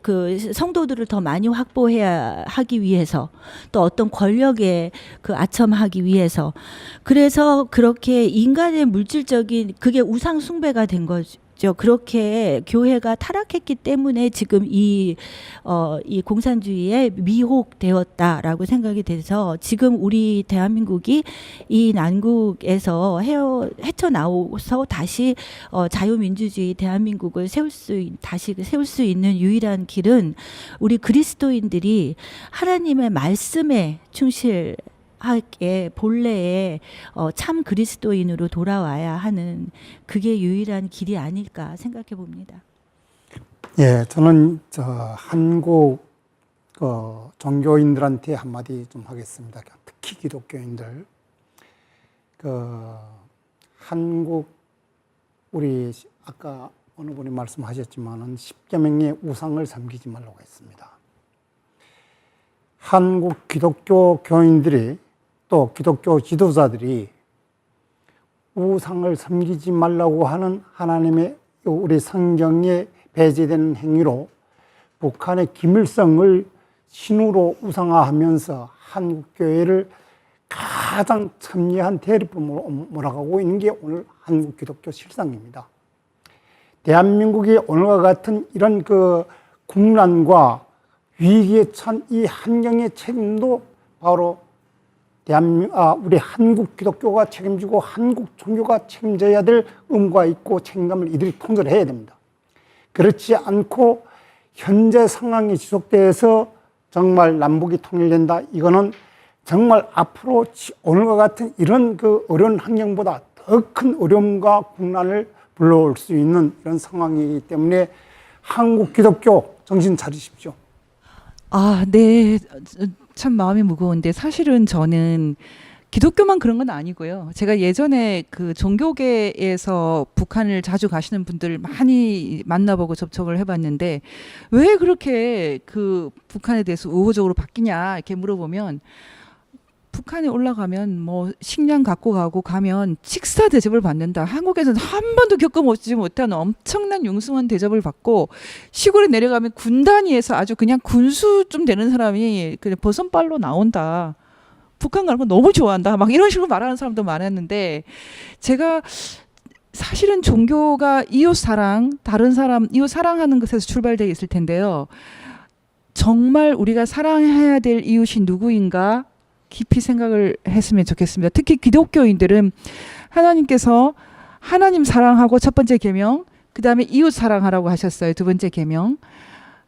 그 성도들을 더 많이 확보해야 하기 위해서 또 어떤 권력에 그 아첨하기 위해서 그래서 그렇게 인간의 물질적인 그게 우상 숭배가 된 거죠. 그렇게 교회가 타락했기 때문에 지금 이 공산주의에 미혹되었다라고 생각이 돼서 지금 우리 대한민국이 이 난국에서 헤쳐나와서 다시 자유민주주의 대한민국을 다시 세울 수 있는 유일한 길은 우리 그리스도인들이 하나님의 말씀에 충실하게 본래의 참 그리스도인으로 돌아와야 하는 그게 유일한 길이 아닐까 생각해 봅니다.
예, 저는 한국 종교인들한테 한마디 좀 하겠습니다. 특히 기독교인들. 한국 우리 아까 어느 분이 말씀하셨지만은 10계명의 우상을 섬기지 말라고 했습니다. 한국 기독교 교인들이 또 기독교 지도자들이 우상을 섬기지 말라고 하는 하나님의 우리 성경에 배제되는 행위로 북한의 김일성을 신으로 우상화하면서 한국 교회를 가장 첨예한 대립으로 몰아가고 있는 게 오늘 한국 기독교 실상입니다. 대한민국이 오늘과 같은 이런 국난과 위기에 처한 이 환경의 책임도 바로 우리 한국 기독교가 책임지고 한국 종교가 책임져야 될 의무가 있고 책임감을 이들이 통솔해야 됩니다. 그렇지 않고 현재 상황이 지속돼서 정말 남북이 통일된다. 이거는 정말 앞으로 오늘과 같은 이런 어려운 환경보다 더 큰 어려움과 국난을 불러올 수 있는 이런 상황이기 때문에 한국 기독교 정신 차리십시오.
네. 참 마음이 무거운데 사실은 저는 기독교만 그런 건 아니고요. 제가 예전에 종교계에서 북한을 자주 가시는 분들 많이 만나보고 접촉을 해봤는데 왜 그렇게 북한에 대해서 우호적으로 바뀌냐 이렇게 물어보면 북한에 올라가면 뭐 식량 갖고 가면 식사 대접을 받는다. 한국에서는 한 번도 겪어보지 못한 엄청난 융숭한 대접을 받고 시골에 내려가면 군 단위에서 아주 그냥 군수 좀 되는 사람이 그냥 버선발로 나온다. 북한 가는 거 너무 좋아한다. 막 이런 식으로 말하는 사람도 많았는데 제가 사실은 종교가 이웃 사랑, 다른 사람 이웃 사랑하는 것에서 출발되어 있을 텐데요. 정말 우리가 사랑해야 될 이웃이 누구인가? 깊이 생각을 했으면 좋겠습니다. 특히 기독교인들은 하나님께서 하나님 사랑하고 첫 번째 계명, 그 다음에 이웃 사랑하라고 하셨어요. 두 번째 계명.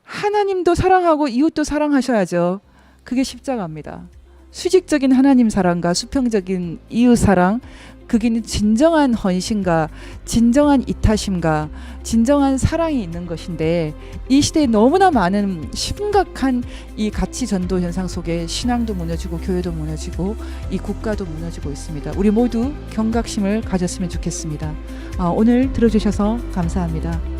하나님도 사랑하고 이웃도 사랑하셔야죠. 그게 십자가입니다. 수직적인 하나님 사랑과 수평적인 이웃 사랑, 그게 진정한 헌신과 진정한 이타심과 진정한 사랑이 있는 것인데 이 시대에 너무나 많은 심각한 이 가치 전도 현상 속에 신앙도 무너지고 교회도 무너지고 이 국가도 무너지고 있습니다. 우리 모두 경각심을 가졌으면 좋겠습니다. 오늘 들어주셔서 감사합니다.